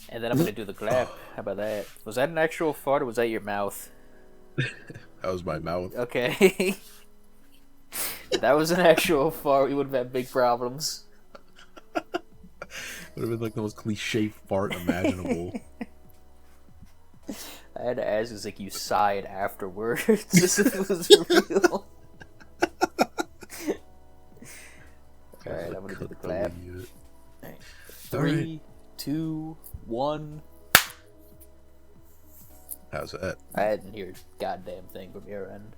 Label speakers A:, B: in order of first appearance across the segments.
A: And then I'm gonna do the clap. How about that? Was that an actual fart or was that your mouth?
B: That was my mouth.
A: Okay. If that was an actual fart, we would have had big problems.
B: Would have been like the most cliche fart imaginable.
A: I had to ask, is like you sighed afterwards as if it was real. Alright, I'm gonna do the clap. Alright. 3, 2, 1.
B: How's that?
A: I didn't hear a goddamn thing from your end.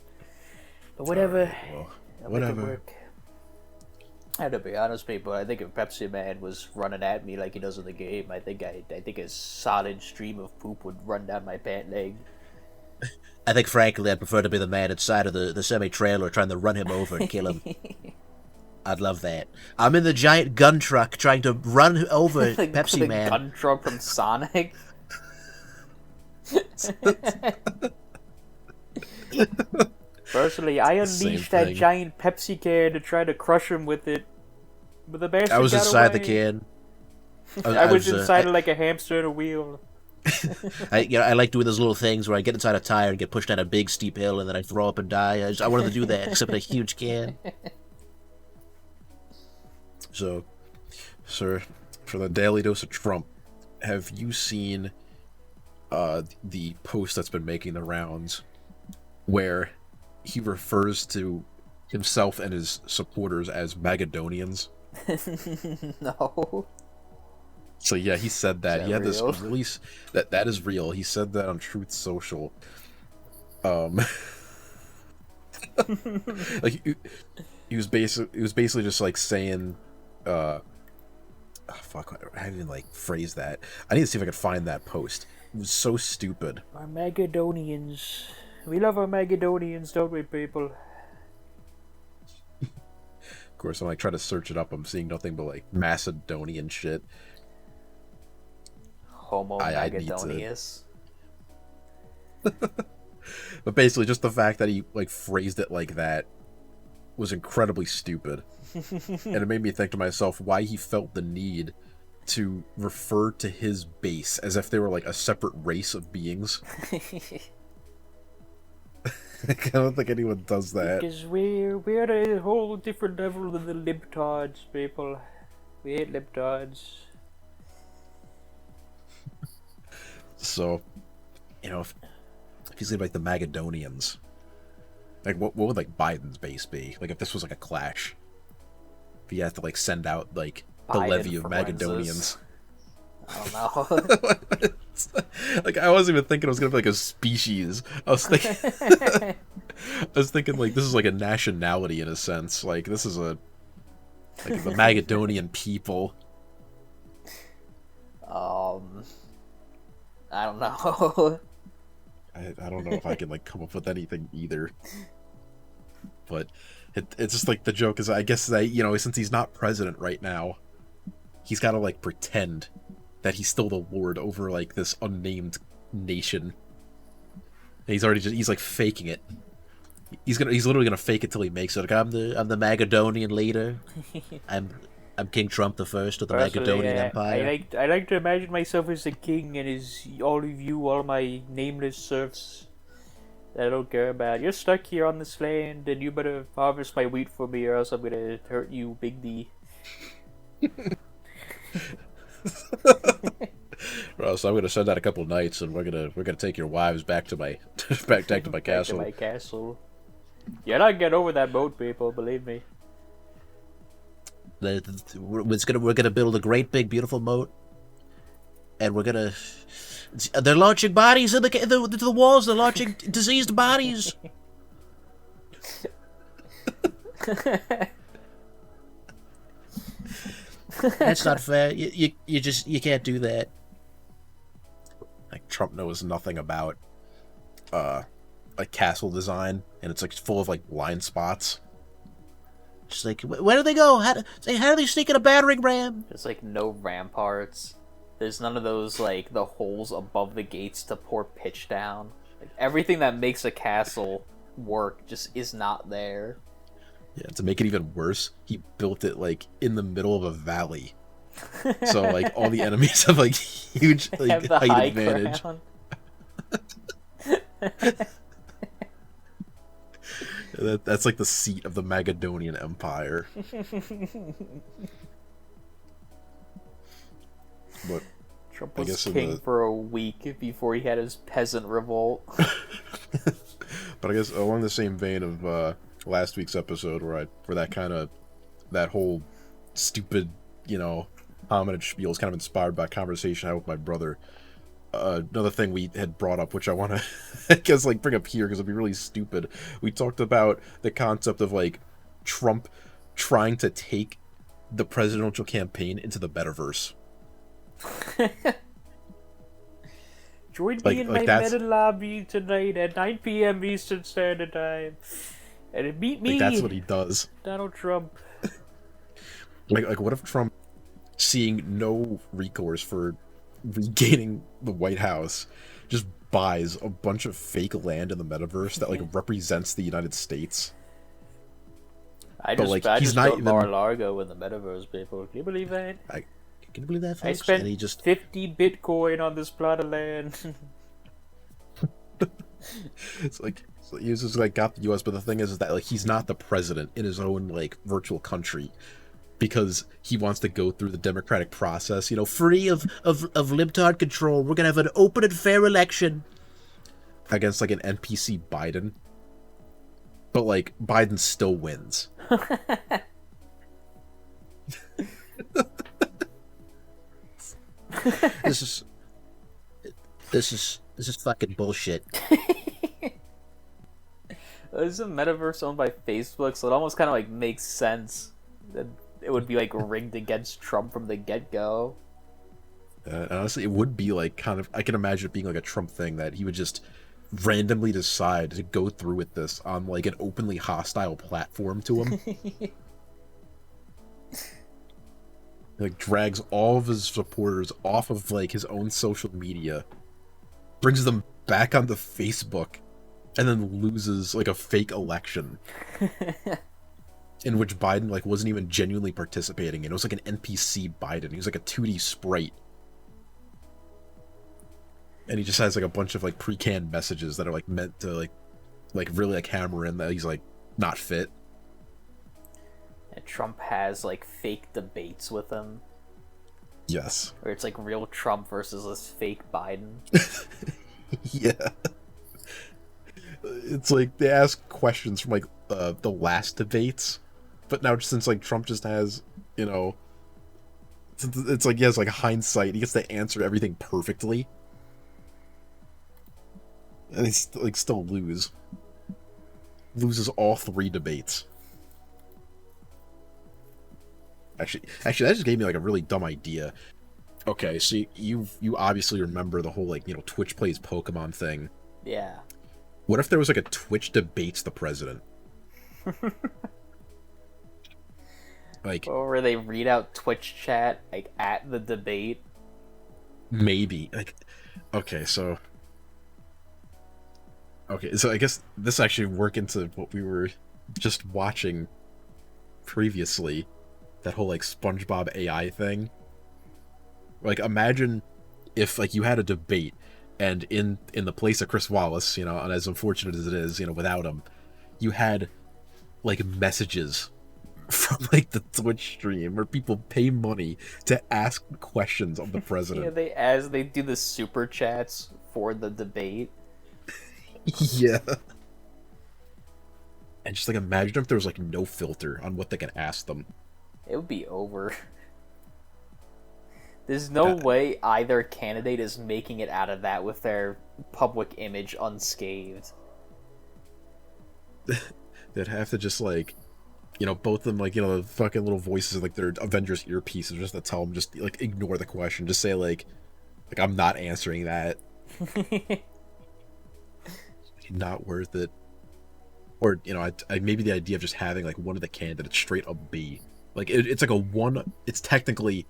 A: But whatever.
B: Right, well,
A: I'll
B: whatever.
A: make it work. I have to be honest, people. I think if Pepsiman was running at me like he does in the game, I think a solid stream of poop would run down my pant leg.
C: I think, frankly, I'd prefer to be the man inside of the semi-trailer trying to run him over and kill him. I'd love that. I'm in the giant gun truck trying to run over
A: Like
C: Pepsi
A: the
C: Man.
A: gun truck from Sonic. Personally, I unleashed that giant Pepsi can to try to crush him with it. But the bastard
C: I was
A: got
C: inside
A: away.
C: the can.
A: I was inside it like a hamster in a wheel.
C: I like doing those little things where I get inside a tire and get pushed down a big steep hill and then I throw up and die. I wanted to do that, except in a huge can.
B: So, sir, for the Daily Dose of Trump, have you seen the post that's been making the rounds where he refers to himself and his supporters as MAGAdonians?
A: No.
B: So yeah, he said that. He had
A: real?
B: this release that is real. He said that on Truth Social. Like he was basically just like saying, fuck, I didn't like phrase that. I need to see if I could find that post. It was so stupid.
A: Our MAGAdonians. We love our MAGAdonians, don't we, people?
B: Of course, I'm like trying to search it up. I'm seeing nothing but like Macedonian shit.
A: Homo
B: I need to-
A: MAGAdonius.
B: But basically, just the fact that he like phrased it like that was incredibly stupid, and it made me think to myself why he felt the need to refer to his base as if they were like a separate race of beings. I don't think anyone does that.
A: Because we're at a whole different level than the libtards, people. We hate libtards.
B: So, you know, if he's gonna be like the MAGAdonians, like what would like Biden's base be? Like if this was like a clash, if he has to like send out like the
A: Biden
B: levy of
A: Forenzas.
B: MAGAdonians.
A: I don't know.
B: Like I wasn't even thinking it was gonna be like a species. I was thinking, like this is like a nationality in a sense. Like this is a like the MAGAdonian people.
A: I don't know.
B: I don't know if I can like come up with anything either. But it's just like the joke is I guess that since he's not president right now, he's got to like pretend that he's still the lord over like this unnamed nation. And he's like faking it. He's literally gonna fake it till he makes it. Like I'm the MAGAdonian leader. I'm King Trump the First of the MAGAdonian Empire.
A: I like to imagine myself as a king and as all of you, all my nameless serfs that I don't care about. You're stuck here on this land and you better harvest my wheat for me or else I'm gonna hurt you, Big D.
B: Well, so I'm gonna send out a couple knights and we're gonna take your wives back to my back to my castle.
A: Back to my castle. You're not getting over that boat, people, believe me.
C: We're gonna build a great big beautiful moat, and they're launching bodies into the walls. They're launching diseased bodies. That's not fair. You can't do that.
B: Like Trump knows nothing about like castle design, and it's like full of like blind spots.
C: Just like, where do they go? How do they sneak in a battering ram?
A: There's like no ramparts. There's none of those like the holes above the gates to pour pitch down. Like, everything that makes a castle work just is not there.
B: Yeah, to make it even worse, he built it like in the middle of a valley. So like all the enemies have like huge like
A: Have the
B: height
A: high
B: advantage.
A: ground.
B: That's like the seat of the Magadonian Empire. But
A: Trump
B: I
A: was
B: guess
A: king for a week before he had his peasant revolt.
B: but I guess along the same vein of last week's episode where that whole stupid, homage spiel is kind of inspired by a conversation I had with my brother. Another thing we had brought up, which I want to, I guess, like bring up here because it'd be really stupid. We talked about the concept of like Trump trying to take the presidential campaign into the metaverse.
A: Join
B: Like-
A: me in
B: like
A: my
B: that's-
A: meta lobby tonight at 9 p.m. Eastern Standard Time. And meet me,
B: Like that's what he does.
A: Donald Trump.
B: Like what if Trump, seeing no recourse for regaining the White House, just buys a bunch of fake land in the metaverse that like represents the United States?
A: I
B: But,
A: just,
B: like,
A: I
B: he's
A: just
B: not
A: built
B: even-
A: Mar-a-Lago in the Metaverse, people. Can you believe that?
B: Can you believe that,
A: I
B: folks?
A: spent
B: And he just
A: 50 Bitcoin on this plot of land.
B: it's like so he just like got the U.S. But the thing is that like he's not the president in his own like virtual country, because he wants to go through the democratic process, free of libtard control. We're gonna have an open and fair election against like an NPC Biden. But like Biden still wins.
C: This is fucking bullshit.
A: This is a metaverse owned by Facebook, so it almost kind of like makes sense that it would be like rigged against Trump from the get-go.
B: Honestly, it would be like kind of, I can imagine it being like a Trump thing that he would just randomly decide to go through with this on like an openly hostile platform to him. Like drags all of his supporters off of like his own social media, brings them back onto Facebook, and then loses like a fake election in which Biden like wasn't even genuinely participating in. It was like an NPC Biden. He was like a 2D sprite. And he just has like a bunch of like pre-canned messages that are like meant to like really like hammer in that he's like not fit.
A: And Trump has like fake debates with him,
B: Yes.
A: where it's like real Trump versus this fake Biden.
B: Yeah. It's like they ask questions from like the last debates, but now since like Trump just has, it's like he has like hindsight, he gets to answer everything perfectly. And he's like still loses all 3 debates. Actually, that just gave me like a really dumb idea. Okay, so you obviously remember the whole like Twitch plays Pokemon thing.
A: Yeah.
B: What if there was like a Twitch debates the president? Like
A: Or where they read out Twitch chat like at the debate.
B: maybe like okay, so I guess this actually work into what we were just watching previously. That whole like SpongeBob AI thing. Like imagine if like you had a debate and in the place of Chris Wallace, and as unfortunate as it is, without him, you had like messages from like the Twitch stream where people pay money to ask questions of the president.
A: Yeah, they do the super chats for the debate.
B: Yeah. And just like imagine if there was like no filter on what they can ask them.
A: It would be over. There's no way either candidate is making it out of that with their public image unscathed.
B: They'd have to just like, both of them like, the fucking little voices of like their Avengers earpieces just to tell them just like ignore the question. Just say like I'm not answering that. Not worth it. Or, I maybe the idea of just having like one of the candidates straight up be. Like it's like it's technically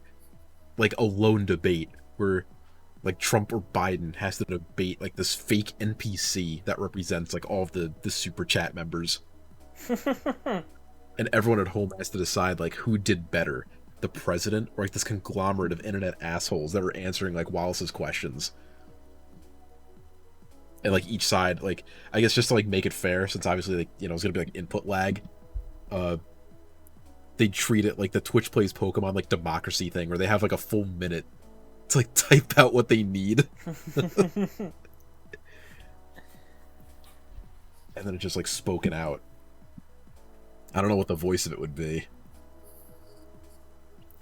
B: like a lone debate where like Trump or Biden has to debate like this fake NPC that represents like all of the super chat members. And everyone at home has to decide like who did better, the president or like this conglomerate of internet assholes that are answering like Wallace's questions. And like each side, like I guess just to like make it fair, since obviously like it's gonna be like input lag, they treat it like the Twitch Plays Pokemon like democracy thing, where they have like a full minute to like type out what they need. And then it's just like spoken out. I don't know what the voice of it would be.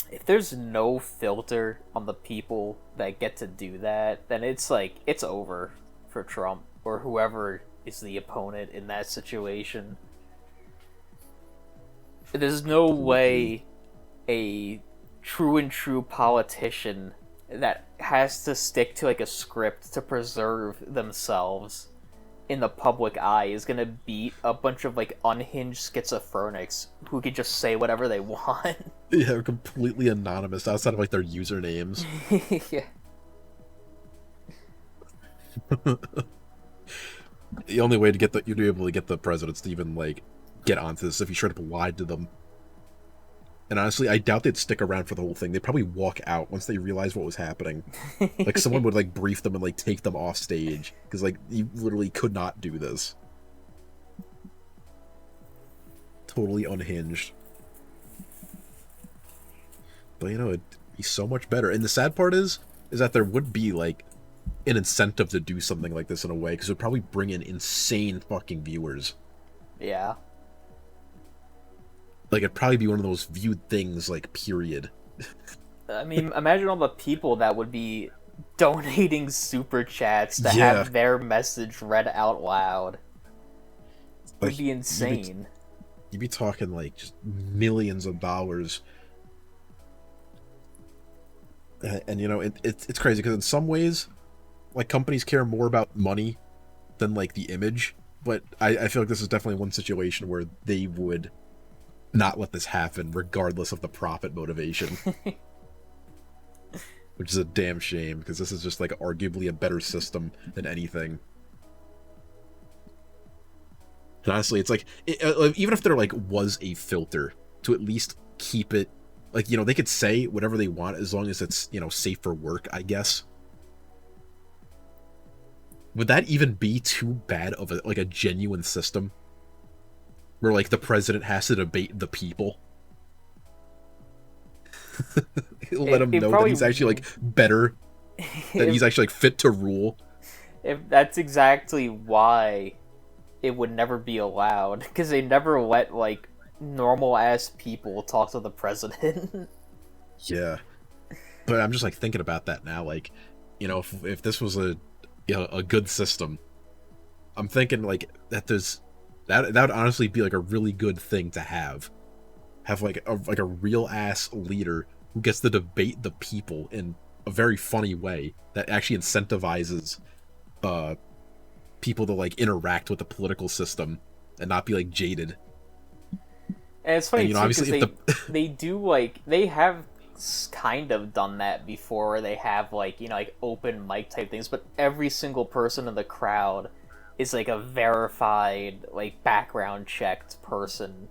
A: If there's no filter on the people that get to do that, then it's like, it's over for Trump or whoever is the opponent in that situation. There's no way a true politician that has to stick to like a script to preserve themselves in the public eye is gonna beat a bunch of like unhinged schizophrenics who can just say whatever they want.
B: Yeah, they're completely anonymous outside of like their usernames.
A: Yeah.
B: The only way to get you'd be able to get the presidents to even like get onto this if you straight up lied to them. And honestly, I doubt they'd stick around for the whole thing. They'd probably walk out once they realized what was happening. Like, someone would, like, brief them and, like, take them off stage. Because, like, you literally could not do this. Totally unhinged. But, it'd be so much better. And the sad part is that there would be, like, an incentive to do something like this in a way. Because it would probably bring in insane fucking viewers.
A: Yeah.
B: Like, it'd probably be one of those viewed things, like, period.
A: I mean, imagine all the people that would be donating super chats to have their message read out loud. It would be insane.
B: You'd be talking, like, just millions of dollars. And, it's crazy, because in some ways, like, companies care more about money than, like, the image. But I feel like this is definitely one situation where they would not let this happen, regardless of the profit motivation. Which is a damn shame, because this is just, like, arguably a better system than anything. And honestly, it's like, even if there, like, was a filter to at least keep it, like, they could say whatever they want as long as it's, safe for work, I guess. Would that even be too bad of a genuine system? Where, like, the president has to debate the people? He'll let him know that he's actually, like, better. That he's actually, like, fit to rule.
A: If that's exactly why it would never be allowed. Because they never let, like, normal-ass people talk to the president.
B: Yeah. But I'm just, like, thinking about that now. Like, if this was a good system, I'm thinking, like, that would honestly be, like, a really good thing to have. Have, like a real ass leader who gets to debate the people in a very funny way that actually incentivizes people to, like, interact with the political system and not be, like, jaded.
A: And it's funny, too, because they do, like, they have kind of done that before, where they have, like, like, open mic type things, but every single person in the crowd is, like, a verified, like, background checked person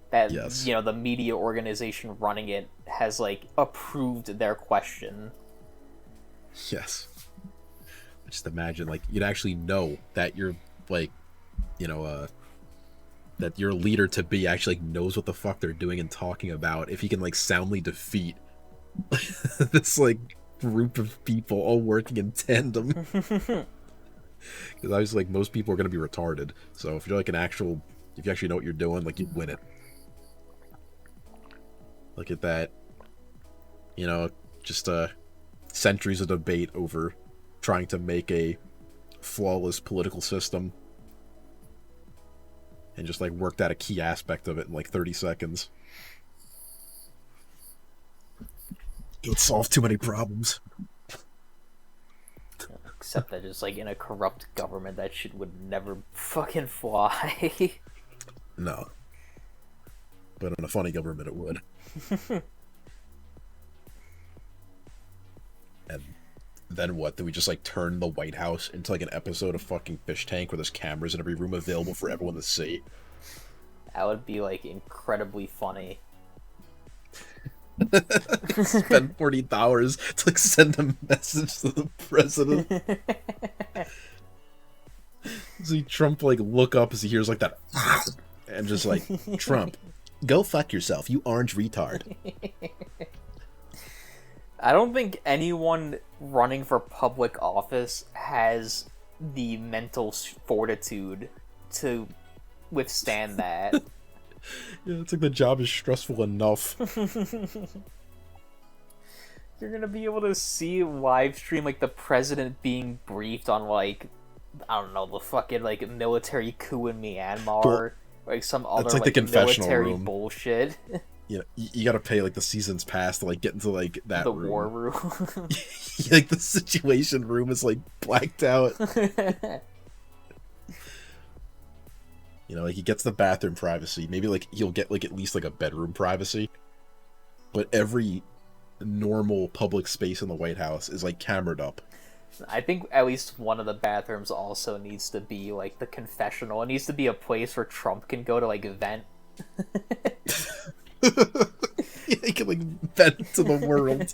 A: that,
B: yes.
A: The media organization running it has, like, approved their question.
B: Yes. Just imagine, like, you'd actually know that you're, like, that your leader-to-be actually, like, knows what the fuck they're doing and talking about if he can, like, soundly defeat this, like, group of people all working in tandem. Because obviously, like, most people are going to be retarded. So if you're, like, if you actually know what you're doing, like, you'd win it. Look at that. Just, centuries of debate over trying to make a flawless political system. And just, like, worked out a key aspect of it in, like, 30 seconds. It would solve too many problems.
A: Except that it's, like, in a corrupt government, that shit would never fucking fly.
B: No. But in a funny government, it would. And then what? Do we just, like, turn the White House into, like, an episode of fucking Fish Tank where there's cameras in every room available for everyone to see?
A: That would be, like, incredibly funny.
B: Spend $40 to like send a message to the president. See Trump like look up as he hears like that, and just like, Trump, go fuck yourself, you orange retard.
A: I don't think anyone running for public office has the mental fortitude to withstand that.
B: Yeah, it's like the job is stressful enough.
A: You're gonna be able to see live stream like the president being briefed on like, I don't know, the fucking like military coup in Myanmar, or like some other
B: like
A: like
B: the confessional
A: military
B: room.
A: Bullshit.
B: You know, you gotta pay like the season's pass to like get into like that
A: The
B: room.
A: war room.
B: Like the situation room is like blacked out. You know, like he gets the bathroom privacy. Maybe like he'll get like at least like a bedroom privacy. But every normal public space in the White House is like camered up.
A: I think at least one of the bathrooms also needs to be like the confessional. It needs to be a place where Trump can go to like vent.
B: Yeah, he can like vent to the world.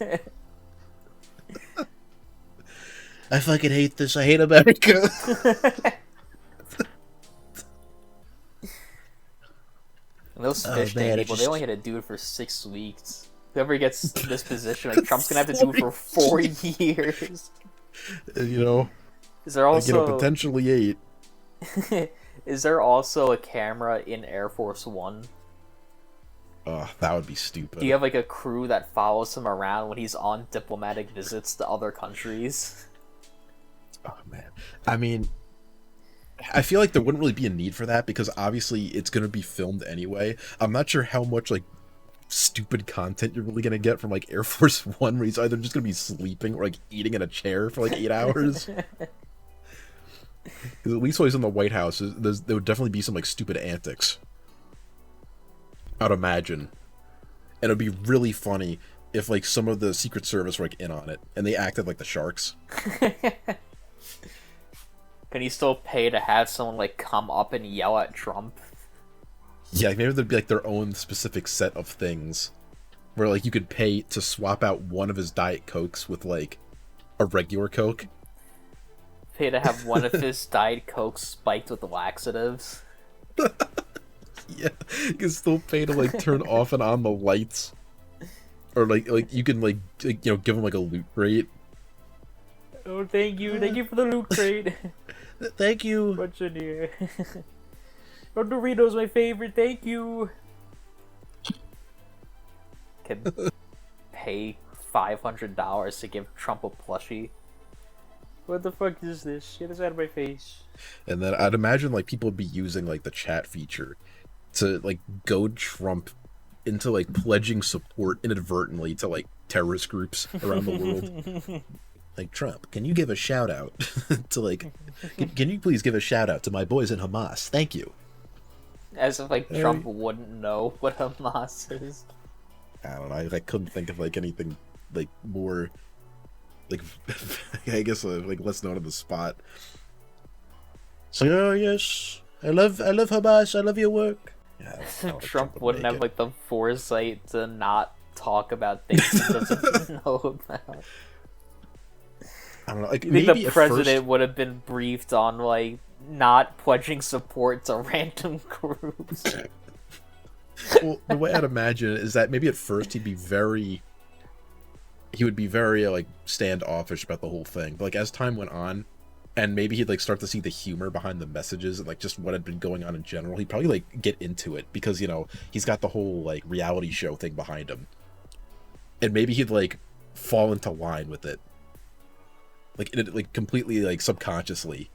B: I fucking hate this. I hate America.
A: And those fish tank people, they only had to do it for 6 weeks. Whoever gets this position, like Trump's gonna have to do it for 4 years.
B: You know,
A: Is there also
B: like, potentially 8.
A: Is there also a camera in Air Force One?
B: That would be stupid.
A: Do you have like a crew that follows him around when he's on diplomatic visits to other countries?
B: Oh man, I mean, I feel like there wouldn't really be a need for that because obviously it's going to be filmed anyway. I'm not sure how much like stupid content you're really going to get from like Air Force One, where he's either just going to be sleeping or like eating in a chair for like 8 hours. Because at least while he's in the White House, there would definitely be some like stupid antics, I'd imagine. And it'd be really funny if like some of the Secret Service were like in on it and they acted like the sharks.
A: Can you still pay to have someone like come up and yell at Trump?
B: Yeah, maybe there'd be like their own specific set of things where like you could pay to swap out one of his Diet Cokes with like a regular Coke.
A: Pay to have one of his Diet Cokes spiked with laxatives.
B: Yeah, you can still pay to like turn off and on the lights, or like you can like you know, give him like a loot crate.
A: Oh, thank you for the loot crate.
B: Thank you.
A: What's in here? Oh, Doritos, my favorite. Thank you. Can pay $500 to give Trump a plushie. What the fuck is this? Get this out of my face.
B: And then I'd imagine like people would be using like the chat feature to like goad Trump into like pledging support inadvertently to like terrorist groups around the world. Like, Trump, can you give a shout out to like, can you please give a shout out to my boys in Hamas? Thank you.
A: As if like Trump wouldn't know what Hamas is.
B: I don't know. I couldn't think of like anything like more like I guess like less known on the spot. So oh yes, I love Hamas. I love your work. Yeah, I don't
A: Trump wouldn't have like the foresight to not talk about things he doesn't know about.
B: I don't know. Like,
A: You think
B: maybe
A: the
B: at
A: president
B: first,
A: would have been briefed on like not pledging support to random groups?
B: well, the way I'd imagine it is that maybe at first he would be very like standoffish about the whole thing. But like as time went on, and maybe he'd like start to see the humor behind the messages and like just what had been going on in general, he'd probably like get into it because, you know, he's got the whole like reality show thing behind him, and maybe he'd like fall into line with it, like completely like subconsciously.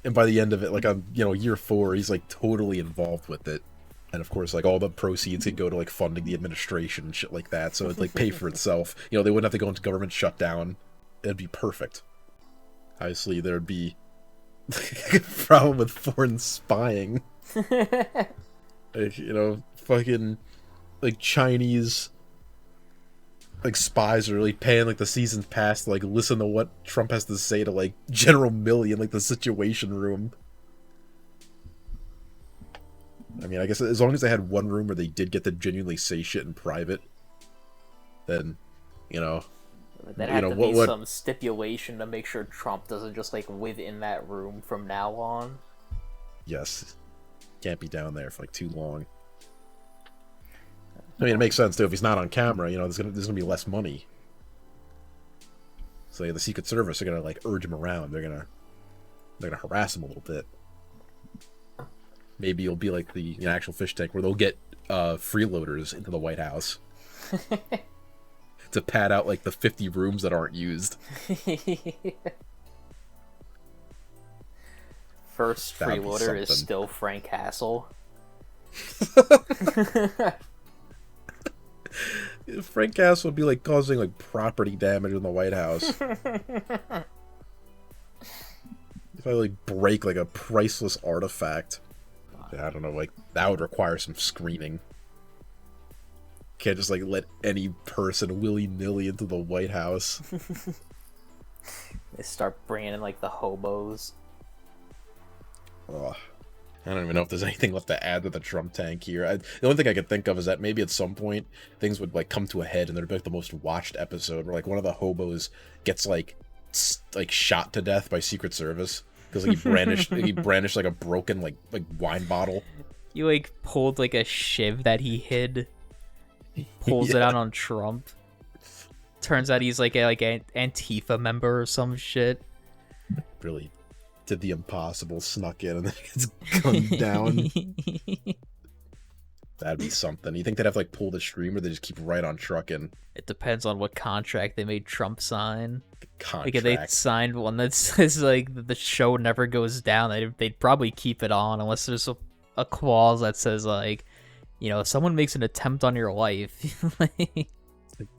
B: And by the end of it, like on, you know, year 4, he's like totally involved with it. And of course, like all the proceeds could go to like funding the administration and shit like that. So it'd like pay for itself. You know, they wouldn't have to go into government shutdown. It'd be perfect. Obviously, there'd be a problem with foreign spying. Like, you know, fucking like Chinese like spies are really paying like the season's pass to like listen to what Trump has to say to like General Milley in like the Situation Room. I mean, I guess as long as they had one room where they did get to genuinely say shit in private, then, you know,
A: That had to be some stipulation to make sure Trump doesn't just like live in that room from now on.
B: Yes, can't be down there for like too long. I mean, it makes sense too. If he's not on camera, you know, there's gonna be less money. So yeah, the Secret Service are gonna like urge him around. They're gonna harass him a little bit. Maybe it'll be like the actual fish tank where they'll get freeloaders into the White House to pad out like the 50 rooms that aren't used.
A: First freeloader is still Frank Castle.
B: Frank Castle would be like causing like property damage in the White House. If I like break like a priceless artifact, I don't know, like that would require some screening. Can't just like let any person willy-nilly into the White House.
A: They start bringing in like the hobos.
B: Ugh. I don't even know if there's anything left to add to the Trump tank here. The only thing I could think of is that maybe at some point things would like come to a head and there'd be like the most watched episode where like one of the hobos gets like shot to death by Secret Service because like, he brandished like a broken like wine bottle.
A: You like pulled like a shiv that he hid, pulls it out on Trump. Turns out he's like an Antifa member or some shit.
B: Really did the impossible, snuck in, and then gets gunned down. That'd be something. You think they'd have to like pull the stream, or they just keep right on trucking?
A: It depends on what contract they made Trump sign.
B: Contract.
A: Like if they signed one that says like the show never goes down, they'd probably keep it on unless there's a clause that says like, you know, if someone makes an attempt on your life.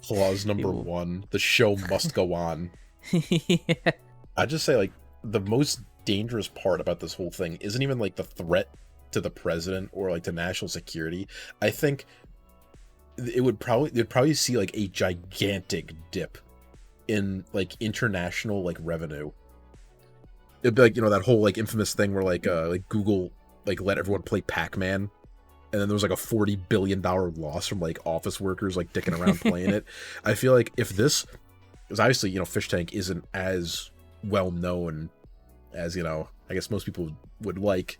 B: Clause number 1: the show must go on. Yeah. I just say like the most dangerous part about this whole thing isn't even like the threat to the president or like to national security. I think they'd probably see like a gigantic dip in like international like revenue. It'd be like, you know, that whole like infamous thing where like Google like let everyone play Pac-Man, and then there was like a $40 billion loss from like office workers like dicking around playing it. I feel like if this, because obviously, you know, Fish Tank isn't as well known as, you know, I guess most people would like.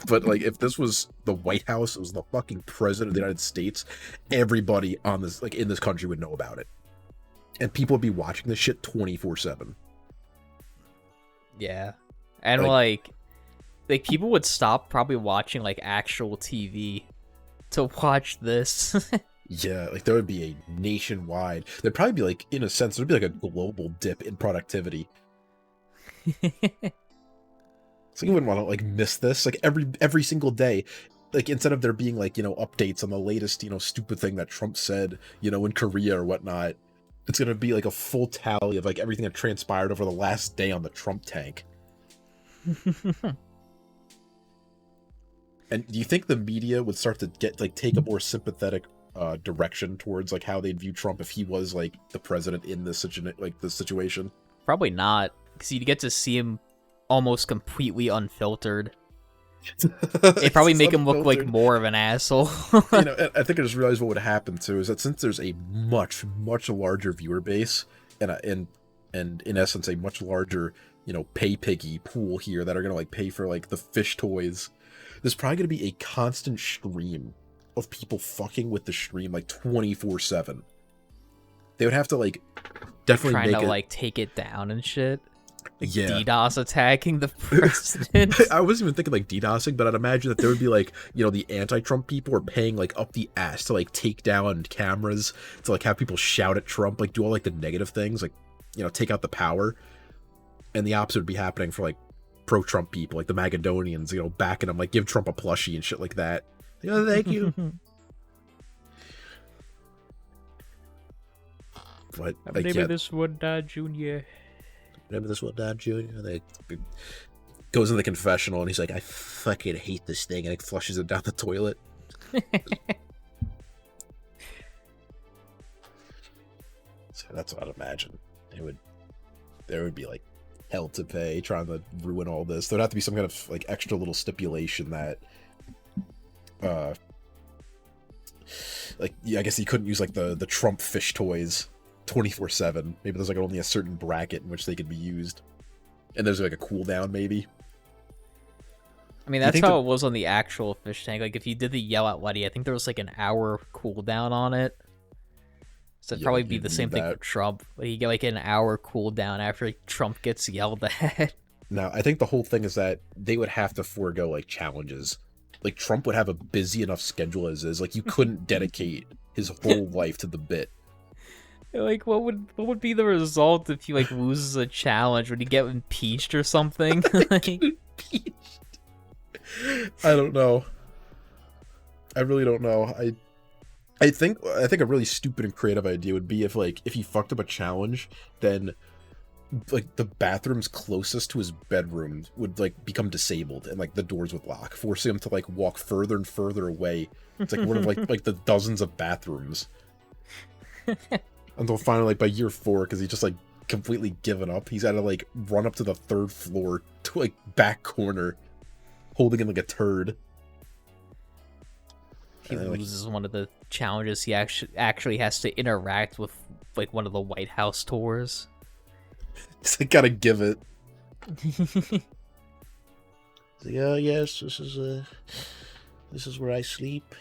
B: But like if this was the White House, it was the fucking president of the United States, everybody on this like in this country would know about it, and people would be watching this shit 24/7.
A: Yeah, and like people would stop probably watching like actual TV to watch this.
B: Yeah, like there would be a nationwide, there'd probably be like, in a sense, there'd be like a global dip in productivity. So you wouldn't want to like miss this, like every single day, like instead of there being like, you know, updates on the latest, you know, stupid thing that Trump said, you know, in Korea or whatnot, it's gonna be like a full tally of like everything that transpired over the last day on the Trump tank. And do you think the media would start to get like take a more sympathetic direction towards like how they'd view Trump if he was like the president in this situation?
A: Probably not, because you'd get to see him almost completely unfiltered. It probably make him look like more of an asshole.
B: You know, I think I just realized what would happen too is that since there's a much larger viewer base and in essence a much larger, you know, pay piggy pool here that are gonna like pay for like the fish toys, there's probably gonna be a constant stream of people fucking with the stream like 24/7. They would have to like definitely
A: trying to like take it down and shit. Like
B: yeah,
A: DDoS attacking the president.
B: I wasn't even thinking like DDoSing, but I'd imagine that there would be like, you know, the anti-Trump people are paying like up the ass to like take down cameras, to like have people shout at Trump, like do all like the negative things, like, you know, take out the power. And the opposite would be happening for like pro-Trump people, like the MAGAdonians, you know, backing them, like give Trump a plushie and shit like that. Yeah, thank you. But like,
A: maybe this would die, Junior.
B: Remember this one, Don Jr.? They goes in the confessional and he's like, I fucking hate this thing, and he flushes it down the toilet. So that's what I'd imagine. There would be like hell to pay trying to ruin all this. There'd have to be some kind of like extra little stipulation that like, yeah, I guess you couldn't use like the Trump fish toys 24/7. Maybe there's like only a certain bracket in which they could be used, and there's like a cooldown maybe.
D: I mean, that's how it was on the actual fish tank. Like, if you did the yell at Letty, I think there was like an hour cooldown on it. So it'd probably be the same thing for Trump. Like, you get like an hour cooldown after Trump gets yelled at.
B: Now, I think the whole thing is that they would have to forego like challenges. Like, Trump would have a busy enough schedule as is. Like, you couldn't dedicate his whole life to the bit.
D: Like, what would be the result if he like loses a challenge? Would he get impeached or something? Like...
B: Impeached. I don't know. I really don't know. I think a really stupid and creative idea would be if he fucked up a challenge, then like the bathrooms closest to his bedroom would like become disabled and like the doors would lock, forcing him to like walk further and further away. It's like one of like the dozens of bathrooms. Until finally, like by year 4, because he's just like completely given up, he's had to like run up to the 3rd floor to like back corner, holding in like a turd.
D: He loses one of the challenges. He actually has to interact with like one of the White House tours.
B: Just like gotta give it.
C: It's like, oh yes, this is where I sleep.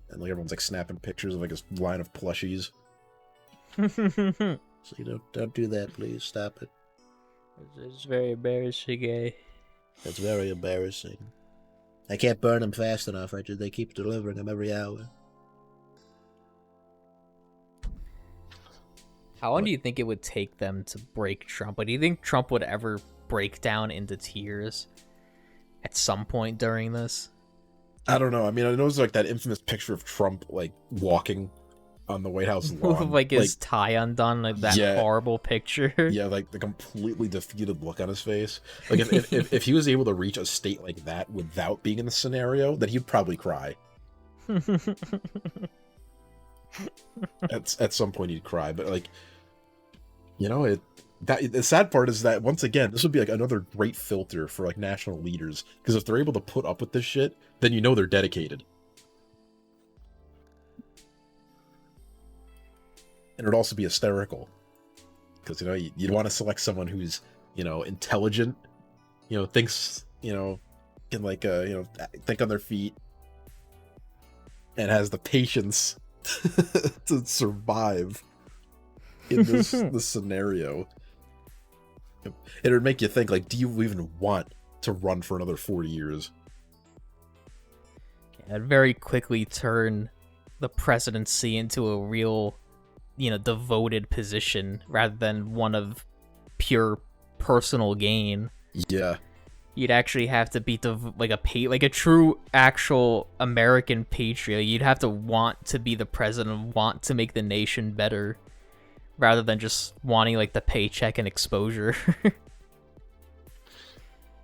B: And like everyone's like snapping pictures of like this line of plushies.
C: So you don't do that, please. Stop it.
D: It's very embarrassing, eh?
C: That's very embarrassing. I can't burn them fast enough, Richard. They keep delivering them every hour.
D: How long do you think it would take them to break Trump? Like, do you think Trump would ever break down into tears at some point during this?
B: I don't know. I mean, I know there's like that infamous picture of Trump like walking on the White House lawn,
D: like his tie undone, like that horrible picture.
B: Yeah, like the completely defeated look on his face. Like if he was able to reach a state like that without being in the scenario, then he'd probably cry. At some point he'd cry, but like, you know, the sad part is that once again, this would be like another great filter for like national leaders, because if they're able to put up with this shit, then you know they're dedicated. And it'd also be hysterical, because, you know, you'd want to select someone who's, you know, intelligent, you know, thinks, you know, can like, you know, think on their feet, and has the patience to survive in this scenario. It would make you think, like, do you even want to run for another 4 years?
D: It'd very quickly turn the presidency into a real, you know, devoted position rather than one of pure personal gain.
B: Yeah.
D: You'd actually have to be like a true actual American patriot. You'd have to want to be the president, want to make the nation better, rather than just wanting like the paycheck and exposure.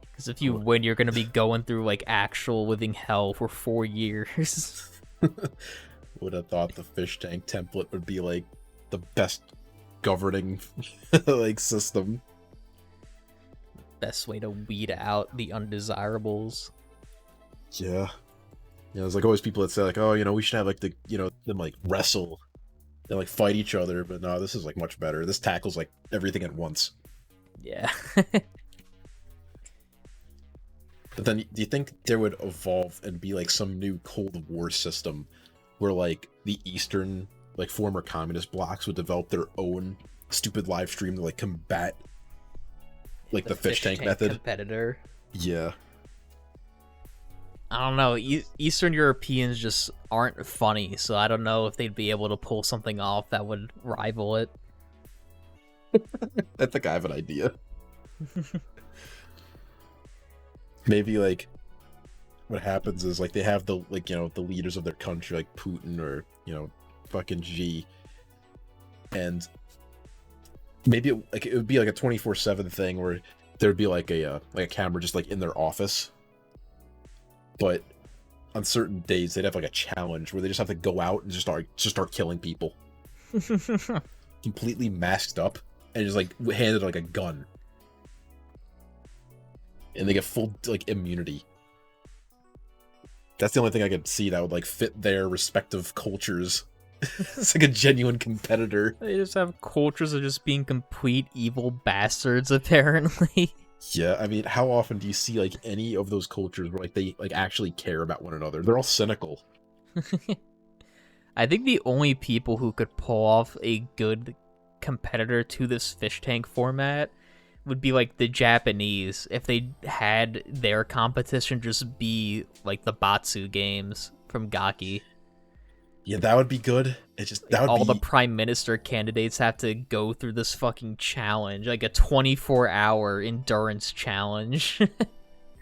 D: Because if you win, you're gonna be going through like actual living hell for 4 years.
B: Would have thought the fish tank template would be like the best governing like system.
D: Best way to weed out the undesirables.
B: Yeah. You know, there's like always people that say like, oh, you know, we should have like the, you know, them like wrestle and like fight each other, but no, this is like much better. This tackles like everything at once.
D: Yeah.
B: But then, do you think there would evolve and be like some new Cold War system where like the Eastern, like former communist blocs would develop their own stupid live stream to like combat like the fish tank method?
D: Competitor.
B: Yeah.
D: I don't know. Eastern Europeans just aren't funny, so I don't know if they'd be able to pull something off that would rival it.
B: I think I have an idea. Maybe like what happens is like they have the, like, you know, the leaders of their country, like Putin or, you know, fucking Xi, and maybe it would be like a 24/7 thing where there'd be like a camera just like in their office, but on certain days they'd have like a challenge where they just have to go out and just start killing people, completely masked up, and just like handed like a gun, and they get full like immunity. That's the only thing I could see that would like fit their respective cultures. It's like a genuine competitor.
D: They just have cultures of just being complete evil bastards, apparently.
B: Yeah, I mean, how often do you see like any of those cultures where like they like actually care about one another? They're all cynical.
D: I think the only people who could pull off a good competitor to this fish tank format would be like the Japanese, if they had their competition just be like the Batsu games from Gaki.
B: Yeah, that would be good. It just that would
D: all
B: be...
D: the prime minister candidates have to go through this fucking challenge, like a 24-hour endurance challenge.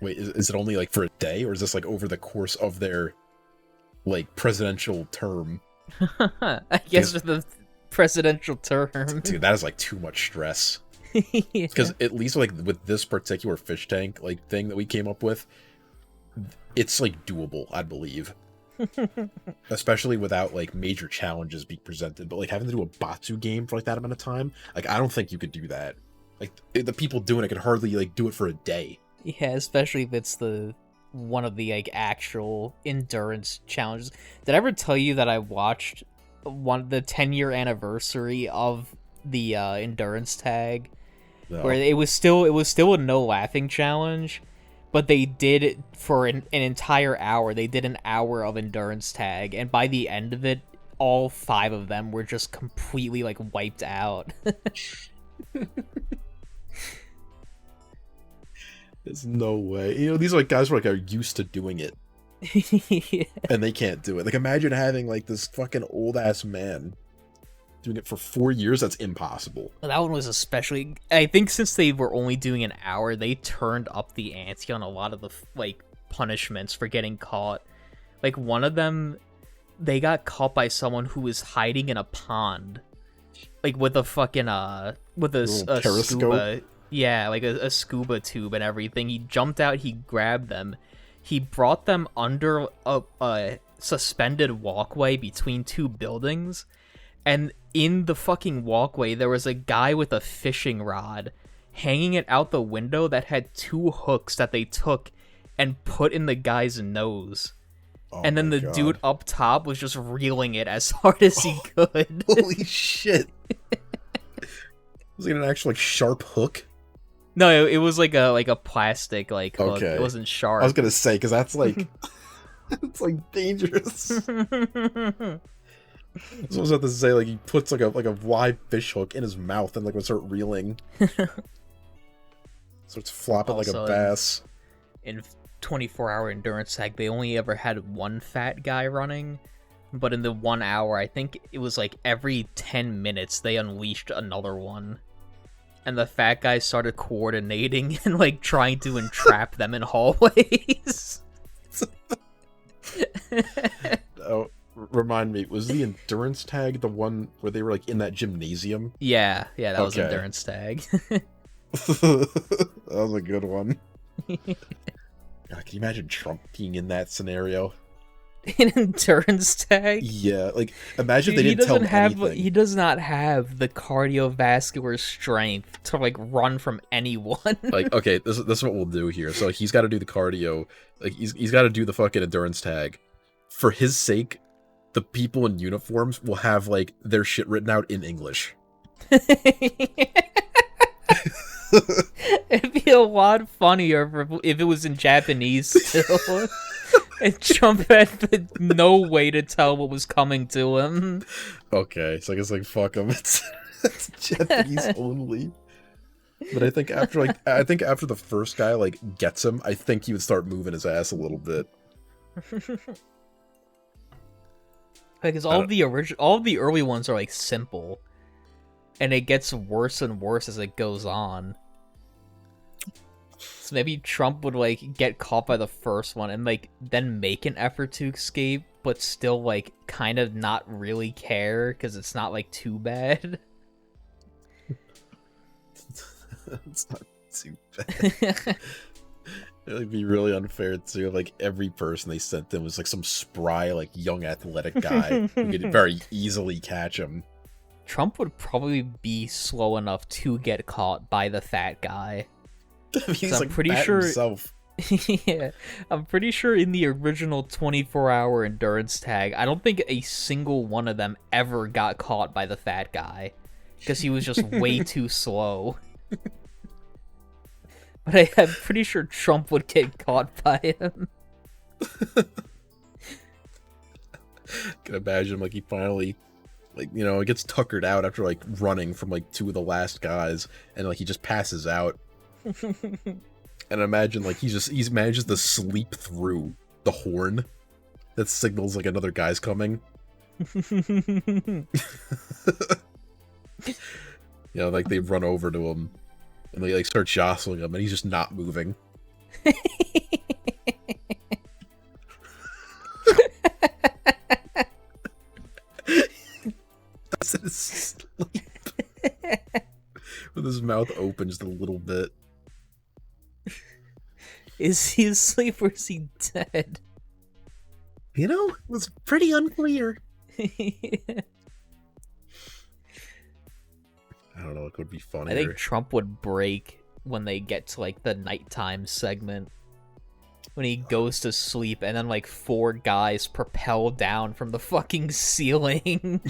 B: Wait, is it only like for a day, or is this like over the course of their like presidential term?
D: I guess with the presidential term.
B: Dude, that is like too much stress. Because at least like with this particular fish tank like thing that we came up with, it's like doable, I believe. Especially without like major challenges being presented, but like having to do a Batsu game for like that amount of time, like I don't think you could do that. Like the people doing it could hardly like do it for a day.
D: Yeah, especially if it's one of the like actual endurance challenges. Did I ever tell you that I watched the 10-year anniversary of the endurance tag?
B: No.
D: Where it was still a no laughing challenge, but they did it for an entire hour. They did an hour of endurance tag, and by the end of it, all 5 of them were just completely like wiped out.
B: There's no way. You know, these are like guys who are used to doing it.
D: Yeah.
B: And they can't do it. Like imagine having like this fucking old ass man doing it for 4 years. That's impossible.
D: That one was especially, I think since they were only doing an hour, they turned up the ante on a lot of the like punishments for getting caught. Like one of them, they got caught by someone who was hiding in a pond, like with a fucking with a scuba, yeah, like a scuba tube and everything. He jumped out, he grabbed them, he brought them under a suspended walkway between 2 buildings, and in the fucking walkway, there was a guy with a fishing rod hanging it out the window that had 2 hooks that they took and put in the guy's nose.
B: Oh
D: and then the dude up top was just reeling it as hard as he could.
B: Holy shit. Was it an actual like sharp hook?
D: No, it was like a plastic like hook.
B: Okay.
D: It wasn't sharp.
B: I was gonna say, because that's like it's like dangerous. So I was about to say, like he puts like a live fish hook in his mouth and like would start reeling. Starts flopping
D: also,
B: like a bass.
D: In 24-hour endurance tag, they only ever had 1 fat guy running, but in the 1 hour, I think it was like every 10 minutes they unleashed another one. And the fat guy started coordinating and like trying to entrap them in hallways.
B: Oh, remind me, was the endurance tag the one where they were like in that gymnasium?
D: Yeah, that was endurance tag.
B: That was a good one. God, can you imagine Trump being in that scenario?
D: An endurance tag?
B: Yeah, like imagine if they didn't tell him anything.
D: He does not have the cardiovascular strength to like run from anyone.
B: Like, okay, this is what we'll do here. So like, he's got to do the cardio. Like he's got to do the fucking endurance tag. For his sake, the people in uniforms will have like their shit written out in English.
D: It'd be a lot funnier if it was in Japanese still. And Trump had no way to tell what was coming to him.
B: Okay, so I guess like fuck him. It's Japanese only. But I think after the first guy like gets him, I think he would start moving his ass a little bit.
D: Because all the early ones are like simple, and it gets worse and worse as it goes on. So maybe Trump would like get caught by the first one and like then make an effort to escape, but still like kind of not really care because it's not like too bad.
B: It's not too bad. It'd be really unfair too. Like every person they sent them was like some spry, like young athletic guy who could very easily catch him.
D: Trump would probably be slow enough to get caught by the fat guy.
B: He's
D: I'm
B: like
D: pretty
B: fat
D: sure
B: himself.
D: Yeah, I'm pretty sure in the original 24-hour endurance tag, I don't think a single one of them ever got caught by the fat guy, because he was just way too slow. But I'm pretty sure Trump would get caught by him.
B: Can imagine, like, he finally, like, you know, gets tuckered out after, like, running from, like, two of the last guys, and, like, he just passes out. And imagine, like, he manages to sleep through the horn that signals, like, another guy's coming. You know, like, they run over to him, and they, like, start jostling him, and he's just not moving. That's his sleep. With his mouth open just a little bit.
D: Is he asleep or is he dead?
B: You know, it was pretty unclear.
D: Yeah.
B: I don't know, it could be funny.
D: I think Trump would break when they get to, like, the nighttime segment. When he goes to sleep and then, like, 4 guys propel down from the fucking ceiling.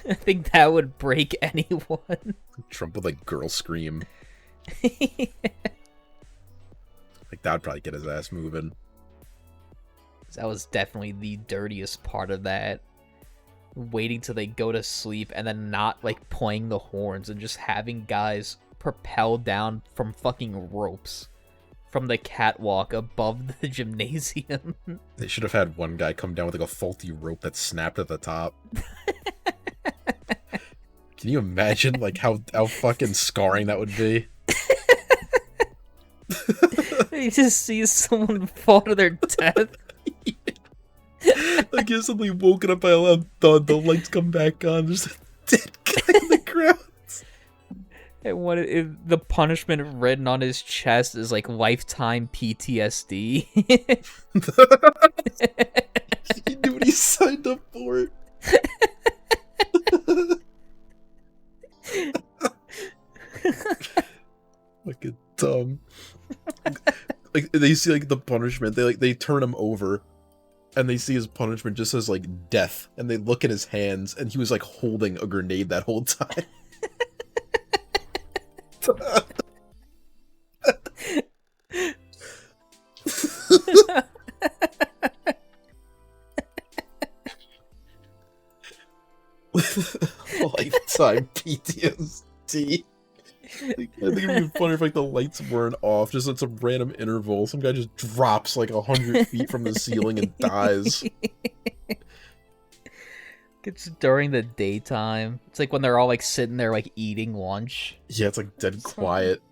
D: I think that would break anyone.
B: Trump with, like, girl scream. Like, that'd probably get his ass moving.
D: That was definitely the dirtiest part of that. Waiting till they go to sleep and then not, like, playing the horns and just having guys propel down from fucking ropes from the catwalk above the gymnasium.
B: They should have had one guy come down with, like, a faulty rope that snapped at the top. Can you imagine, like, how fucking scarring that would be?
D: You just see someone fall to their death.
B: Like, you're suddenly woken up by a loud thud, the lights come back on, there's a dead guy in the ground.
D: And the punishment written on his chest is, like, lifetime PTSD.
B: He knew what he signed up for. Fucking dumb. Like, they see, like, the punishment, they turn him over, and they see his punishment just says, like, death, and they look at his hands, and he was, like, holding a grenade that whole time. Lifetime PTSD. Like, I think it'd be funny if, like, the lights weren't off, just at some random interval, some guy just drops, like, 100 feet from the ceiling and dies.
D: It's during the daytime. It's like when they're all, like, sitting there, like, eating lunch.
B: Yeah, it's, like, dead quiet.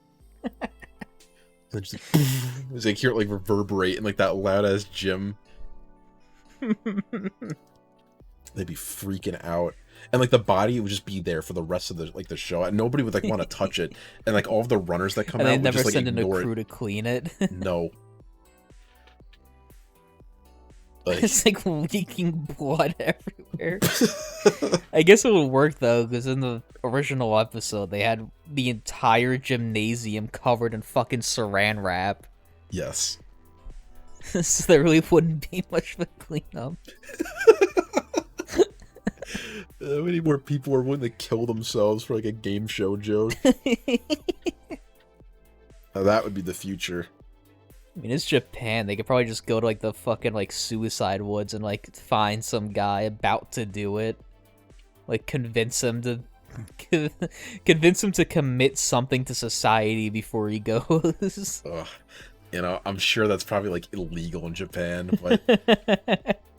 B: Then just, like, it's like, hear it, like, reverberate in, like, that loud-ass gym. They'd be freaking out. And, like, the body would just be there for the rest of the, like, the show. And nobody would, like, want to touch it. And, like, all of the runners that come
D: and
B: out
D: they
B: would
D: never
B: just, like,
D: send in a
B: ignore
D: crew
B: it.
D: to clean it.
B: No. Like,
D: It's like leaking blood everywhere. I guess it would work though, because in the original episode they had the entire gymnasium covered in fucking saran wrap.
B: yes.
D: So there really wouldn't be much of a cleanup.
B: How many more people are willing to kill themselves for, like, a game show joke? Now, that would be the future.
D: I mean, it's Japan. They could probably just go to, like, the fucking, like, suicide woods and, like, find some guy about to do it. Like, convince him to commit something to society before he goes.
B: Ugh. You know, I'm sure that's probably, like, illegal in Japan, but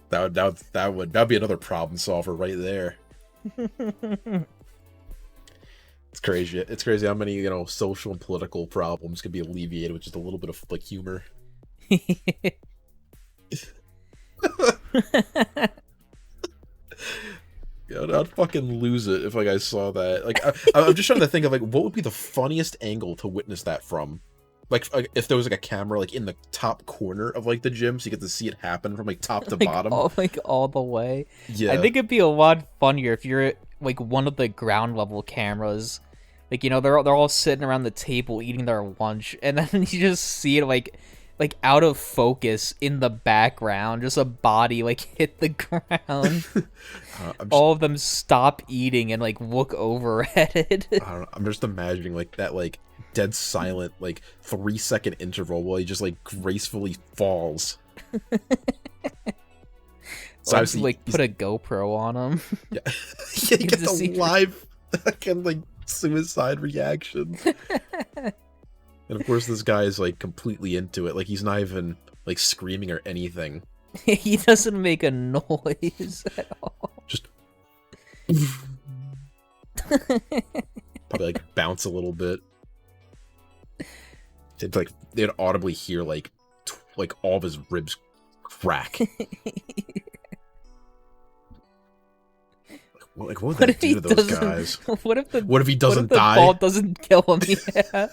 B: that'd be another problem solver right there. It's crazy. It's crazy how many, you know, social and political problems can be alleviated with just a little bit of, like, humor. Yeah, I'd fucking lose it if, like, I saw that. Like, I'm just trying to think of, like, what would be the funniest angle to witness that from? Like, if there was, like, a camera, like, in the top corner of, like, the gym, so you get to see it happen from, like, top to bottom.
D: All the way.
B: Yeah.
D: I think it'd be a lot funnier if you're, like, one of the ground level cameras Like, you know, they're all sitting around the table eating their lunch, and then you just see it like out of focus in the background, just a body like hit the ground. All of them stop eating and like look over at it.
B: I don't know, I'm just imagining like that like dead silent like 3-second interval while he just like gracefully falls.
D: So obviously, like put a GoPro on him.
B: Yeah, yeah, you get the live fucking like suicide reaction. And of course, this guy is like completely into it. Like he's not even like screaming or anything.
D: He doesn't make a noise at all.
B: Just probably like bounce a little bit. It's like they'd audibly hear like all of his ribs crack. Like what would that do to those guys?
D: What if
B: he doesn't die?
D: The ball doesn't kill him? Yeah.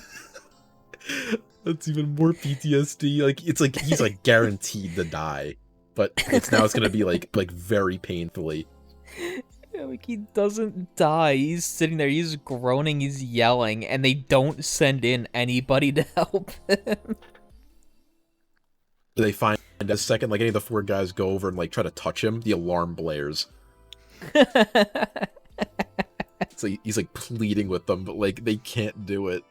B: That's even more PTSD. Like it's like he's like guaranteed to die, but it's gonna be like very painfully.
D: Yeah, like he doesn't die. He's sitting there. He's groaning. He's yelling, and they don't send in anybody to help him.
B: They find a second like any of the 4 guys go over and like try to touch him. The alarm blares. So he's like pleading with them, but like they can't do it.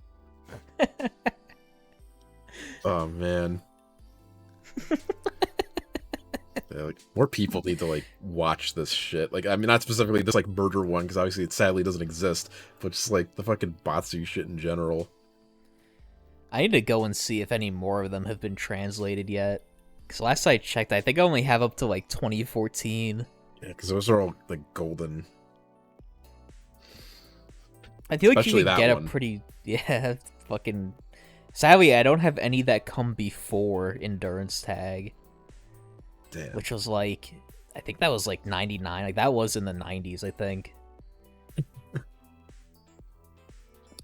B: Oh man. Yeah, like more people need to like watch this shit. Like I mean, not specifically this like murder one because obviously it sadly doesn't exist, but just like the fucking Batsu shit in general.
D: I need to go and see if any more of them have been translated yet. Because last I checked, I think I only have up to like 2014.
B: Yeah, because those are all like golden.
D: I feel like
B: especially
D: you could get a pretty fucking. Sadly, I don't have any that come before Endurance Tag.
B: Damn.
D: Which was like, I think that was like 99. Like that was in the 90s, I think.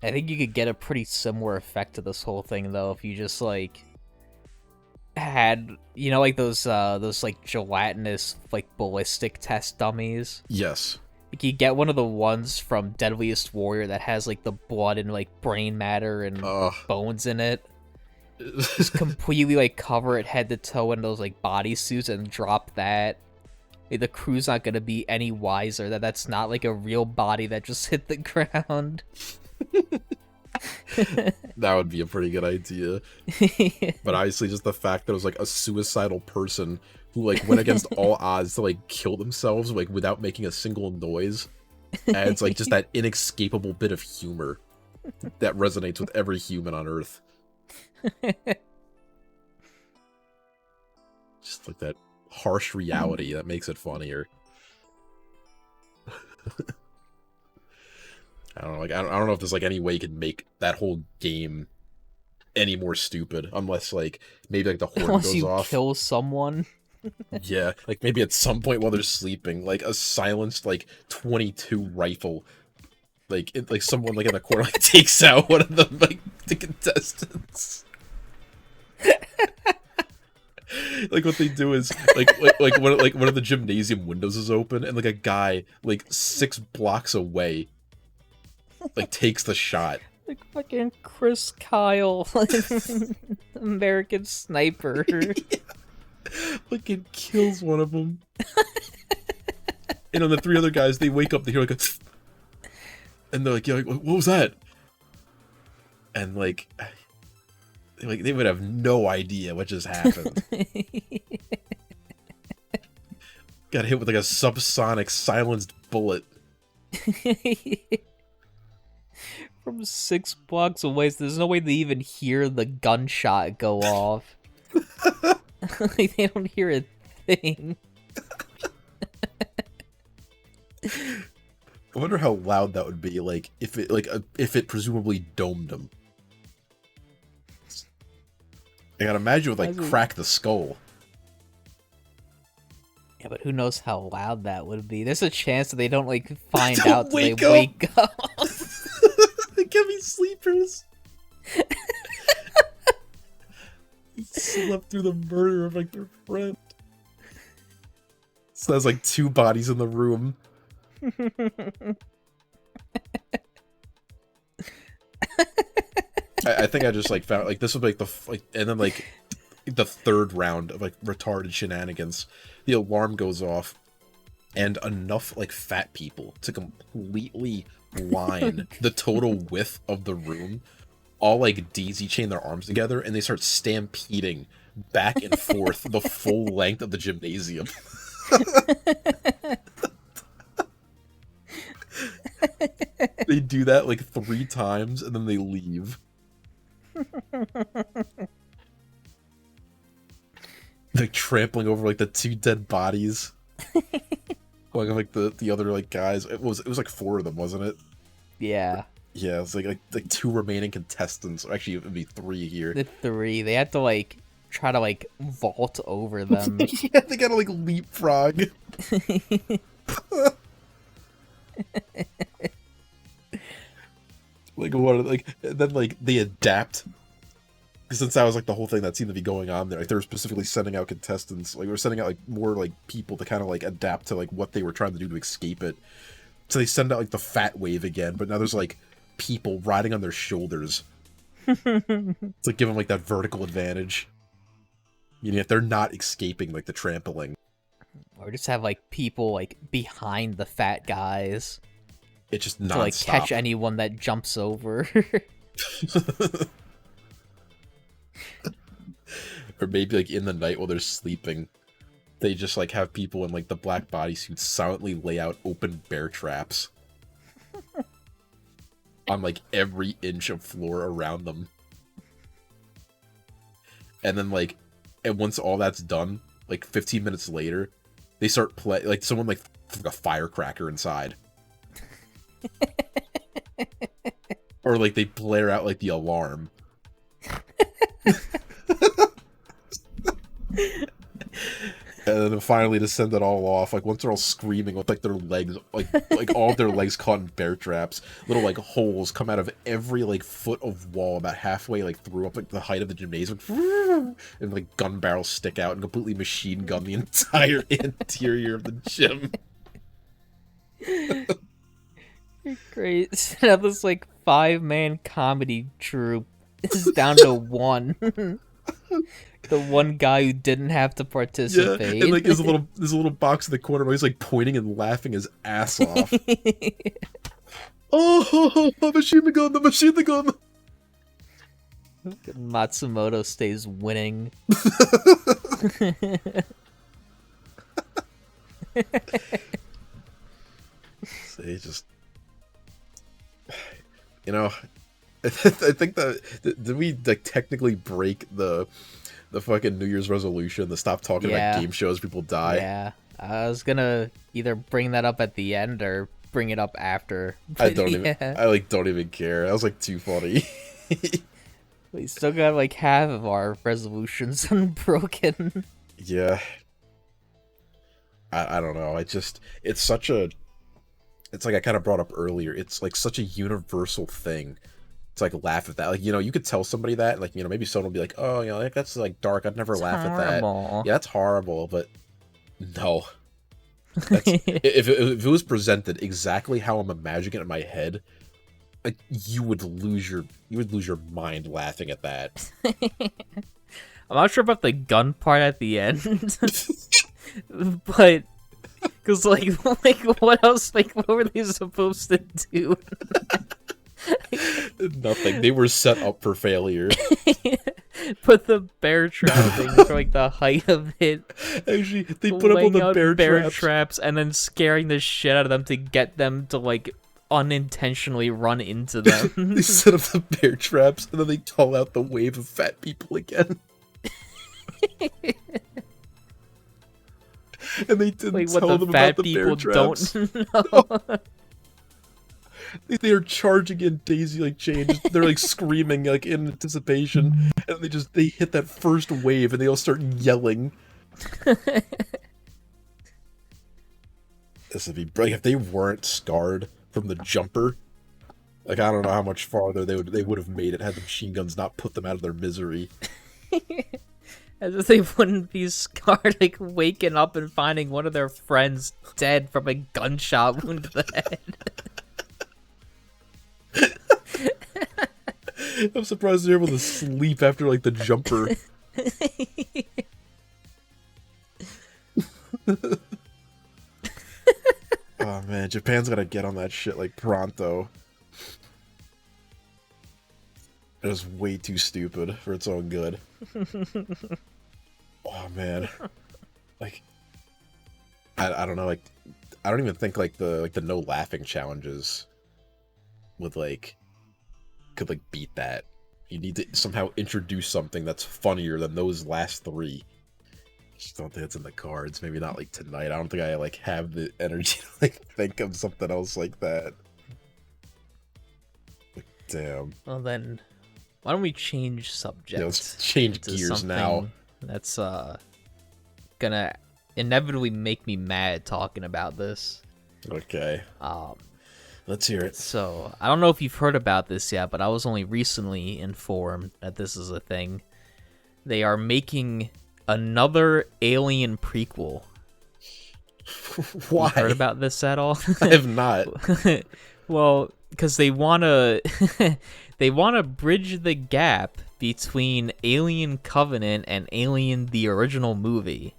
D: I think you could get a pretty similar effect to this whole thing though if you just like had, you know, like those like gelatinous like ballistic test dummies.
B: Yes.
D: Like you get one of the ones from Deadliest Warrior that has like the blood and like brain matter and bones in it. Just completely like cover it head to toe in those like bodysuits and drop that. Like, the crew's not gonna be any wiser that that's not like a real body that just hit the ground.
B: That would be a pretty good idea. But obviously just the fact that it was like a suicidal person who like went against all odds to like kill themselves like without making a single noise adds like just that inescapable bit of humor that resonates with every human on Earth. Just like that harsh reality that makes it funnier. I don't know, like I don't know if there's like any way you could make that whole game any more stupid, unless like maybe like the horn goes
D: you
B: off.
D: Kill someone.
B: Yeah, like maybe at some point while they're sleeping, like a silenced like 22 rifle, like like someone like in the corner like takes out one of the contestants. Like what they do is like one of the gymnasium windows is open and like a guy like 6 blocks away like takes the shot.
D: Like fucking Chris Kyle, American Sniper.
B: Yeah. Fucking kills one of them. And on the 3 other guys, they wake up, they hear like a and they're like, yeah, what was that? And like they would have no idea what just happened. Got hit with like a subsonic silenced bullet.
D: From 6 blocks away, so there's no way they even hear the gunshot go off. Like, they don't hear a thing.
B: I wonder how loud that would be, like if it presumably domed them. I gotta imagine it would like crack the skull.
D: Yeah, but who knows how loud that would be? There's a chance that they don't like find out till they wake up.
B: They can be sleepers. Slept through the murder of like their friend. So there's like 2 bodies in the room. I think I just like found like this would be like and then like the third round of like retarded shenanigans, the alarm goes off, and enough like fat people to completely line the total width of the room, all like daisy chain their arms together, and they start stampeding back and forth the full length of the gymnasium. They do that like 3 times and then they leave. Like trampling over like the 2 dead bodies. Like the other like guys. It was like 4 of them, wasn't it?
D: Yeah.
B: Yeah, it's like 2 remaining contestants. Actually, it would be 3 here.
D: The 3. They had to like try to like vault over them.
B: Yeah, they gotta like leapfrog. Like what? Like then like they adapt. Since that was like the whole thing that seemed to be going on there, like they were specifically sending out contestants, like we were sending out like more like people to kind of like adapt to like what they were trying to do to escape it. So they send out like the fat wave again, but now there's like people riding on their shoulders. It's like give them like that vertical advantage. You know, if they're not escaping like the trampling,
D: or just have like people like behind the fat guys.
B: It's just
D: to like catch anyone that jumps over.
B: Or maybe like in the night while they're sleeping, they just like have people in like the black bodysuits silently lay out open bear traps on like every inch of floor around them. And then like, and once all that's done, like 15 minutes later, they start like someone like a firecracker inside. Or like they blare out like the alarm. And then finally to send it all off, like once they're all screaming with like their legs, like all of their legs caught in bear traps, little like holes come out of every like foot of wall about halfway like through up like the height of the gymnasium, and like gun barrels stick out and completely machine gun the entire interior of the gym.
D: Great. So now this like 5-man comedy troupe is down to 1. The one guy who didn't have to participate.
B: Yeah, and like there's a little box in the corner where he's like pointing and laughing his ass off. Oh, the machine gun, the machine gun.
D: Matsumoto stays winning.
B: They just, you know, I think that did we like technically break the fucking New Year's resolution to stop talking about game shows people die?
D: Yeah, I was gonna either bring that up at the end or bring it up after.
B: I don't even care. That was like too funny.
D: We still got like half of our resolutions unbroken.
B: Yeah. I don't know. It's like I kind of brought up earlier. It's like such a universal thing to like laugh at that. Like, you know, you could tell somebody that, like, you know, maybe someone will be like, oh, you know, like, that's like dark. I'd never laugh at that. Yeah, that's horrible. But no. If it was presented exactly how I'm imagining it in my head, like, you would lose your mind laughing at that.
D: I'm not sure about the gun part at the end, but because like what else? Like, what were they supposed to do?
B: Nothing. They were set up for failure.
D: Put the bear trap thing for like the height of it.
B: Actually, they put up all the bear
D: traps and then scaring the shit out of them to get them to like unintentionally run into them.
B: They set up the bear traps and then they call out the wave of fat people again. And they didn't
D: like,
B: tell them about the bear traps.
D: Don't know.
B: They are charging in daisy like chains. They're like screaming like in anticipation, and they hit that first wave and they all start yelling. This would be like if they weren't scarred from the jumper. Like, I don't know how much farther they would have made it had the machine guns not put them out of their misery.
D: As if they wouldn't be scarred, like waking up and finding one of their friends dead from a gunshot wound to the head.
B: I'm surprised they're able to sleep after like the jumper. Oh man, Japan's gotta get on that shit like pronto. It was way too stupid for its own good. Oh man, like I don't know, like I don't even think like the no laughing challenges would could beat that. You need to somehow introduce something that's funnier than those last three. Just don't think it's in the cards. Maybe not like tonight. I don't think I have the energy to think of something else like that. Damn.
D: Well then, why don't we change subject?
B: Yeah, let's change gears now.
D: That's gonna inevitably make me mad talking about this.
B: Okay. Let's hear it.
D: So I don't know if you've heard about this yet, but I was only recently informed that this is a thing. They are making another Alien prequel.
B: Why?
D: You heard about this at all?
B: I have not.
D: Well, because they wanna bridge the gap between Alien Covenant and Alien the original movie.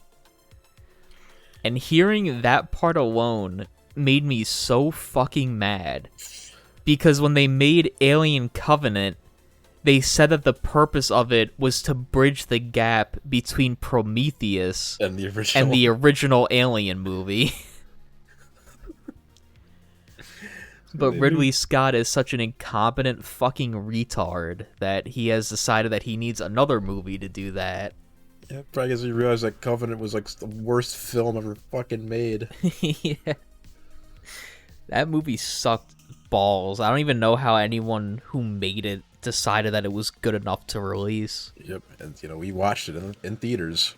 D: And hearing that part alone made me so fucking mad. Because when they made Alien Covenant, they said that the purpose of it was to bridge the gap between Prometheus
B: and
D: the original Alien movie. But Ridley Scott is such an incompetent fucking retard that he has decided that he needs another movie to do that.
B: Yeah, probably because he realized that Covenant was like the worst film ever fucking made.
D: Yeah. That movie sucked balls. I don't even know how anyone who made it decided that it was good enough to release.
B: Yep, and we watched it in theaters.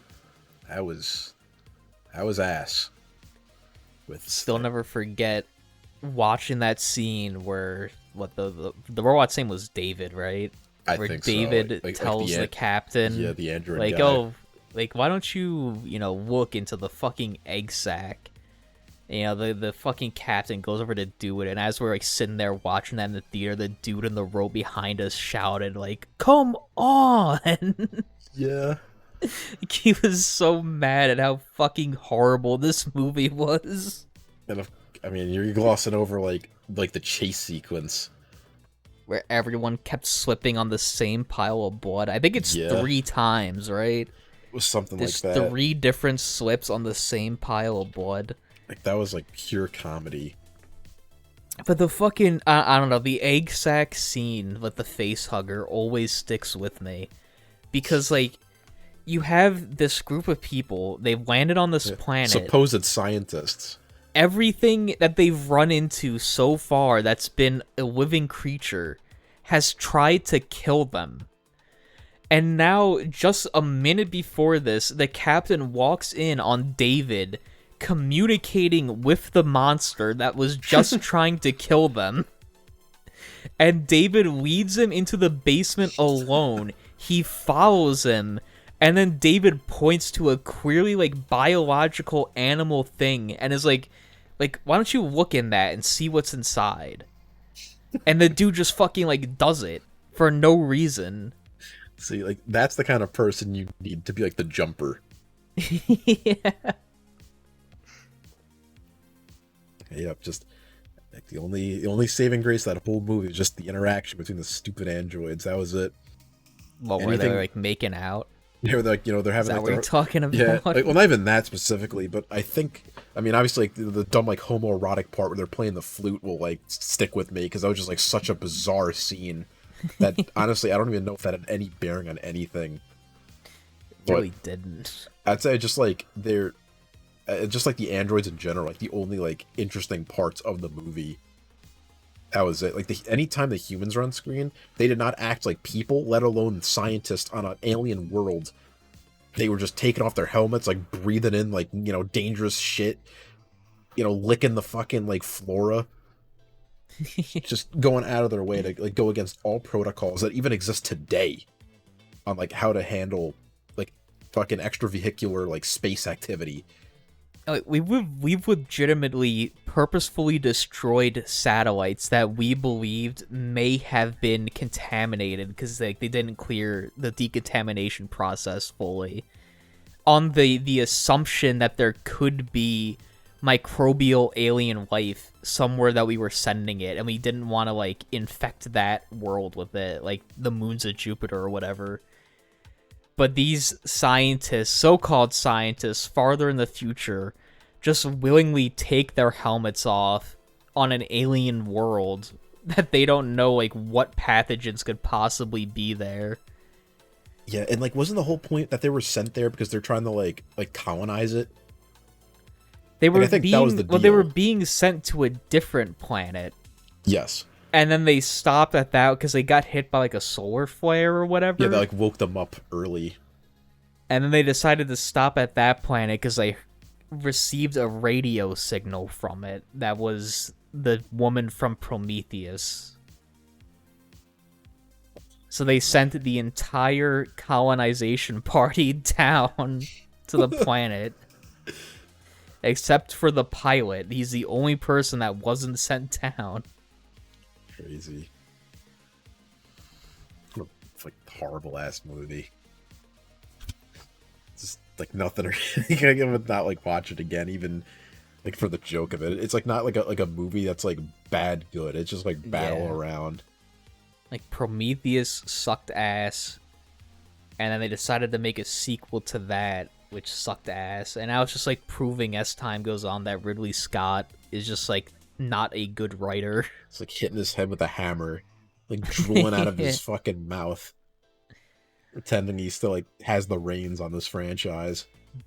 B: That was ass.
D: Still never forget watching that scene where the robot's name was David, right?
B: Where
D: think
B: David
D: so. tells the captain,
B: the android
D: like,
B: guy.
D: oh, like why don't you look into the fucking egg sack? The fucking captain goes over to do it, and as we're sitting there watching that in the theater, the dude in the row behind us shouted like, "Come on!"
B: Yeah.
D: He was so mad at how fucking horrible this movie was.
B: And you're glossing over the chase sequence
D: where everyone kept slipping on the same pile of blood. I think it's 3 times, right?
B: It was something
D: There's
B: like that.
D: 3 different slips on the same pile of blood.
B: That was pure comedy.
D: But the fucking I don't know, the egg sack scene with the face hugger always sticks with me. Because you have this group of people, they've landed on this planet.
B: Supposed scientists.
D: Everything that they've run into so far that's been a living creature has tried to kill them. And now, just a minute before this, the captain walks in on David communicating with the monster that was just trying to kill them. And David leads him into the basement alone. He follows him. And then David points to a clearly biological animal thing and is like, why don't you look in that and see what's inside? And the dude just fucking does it for no reason.
B: See, that's the kind of person you need to be the jumper.
D: Yeah.
B: Yep, just the only saving grace of that whole movie was just the interaction between the stupid androids. That was it.
D: Well, were they making out?
B: They were they're having.
D: Is that what you're talking about?
B: Yeah, well, not even that specifically, but I think, obviously, the dumb homoerotic part where they're playing the flute will stick with me because that was just such a bizarre scene that honestly I don't even know if that had any bearing on anything.
D: It really didn't.
B: I'd say just they're just the androids in general, the only interesting parts of the movie. That was it. Anytime the humans are on screen, they did not act like people, let alone scientists on an alien world. They were just taking off their helmets, breathing in dangerous shit, licking the fucking flora. Just going out of their way to go against all protocols that even exist today on how to handle fucking extravehicular space activity.
D: We've legitimately purposefully destroyed satellites that we believed may have been contaminated because like they didn't clear the decontamination process fully, on the assumption that there could be microbial alien life somewhere that we were sending it, and we didn't want to like infect that world with it, like the moons of Jupiter or whatever. But these scientists, so-called scientists, farther in the future, just willingly take their helmets off on an alien world that they don't know, like, what pathogens could possibly be there.
B: Yeah, and, like, wasn't the whole point that they were sent there because they're trying to, like colonize it?
D: They were
B: I think that was the deal.
D: Well, they were being sent to a different planet.
B: Yes.
D: And then they stopped at that because they got hit by, like, a solar flare or whatever.
B: Yeah, they, like, woke them up early.
D: And then they decided to stop at that planet because they received a radio signal from it that was the woman from Prometheus. So they sent the entire colonization party down to the planet. Except for the pilot. He's the only person that wasn't sent down.
B: Crazy. It's like horrible ass movie. Just like nothing. I would not like watch it again, even like for the joke of it. It's like not like a movie that's like bad good. It's just like battle around.
D: Like Prometheus sucked ass, and then they decided to make a sequel to that, which sucked ass. And now it's just like proving as time goes on that Ridley Scott is just like not a good writer.
B: It's like hitting his head with a hammer, like drooling out of his fucking mouth, pretending he still like has the reins on this franchise.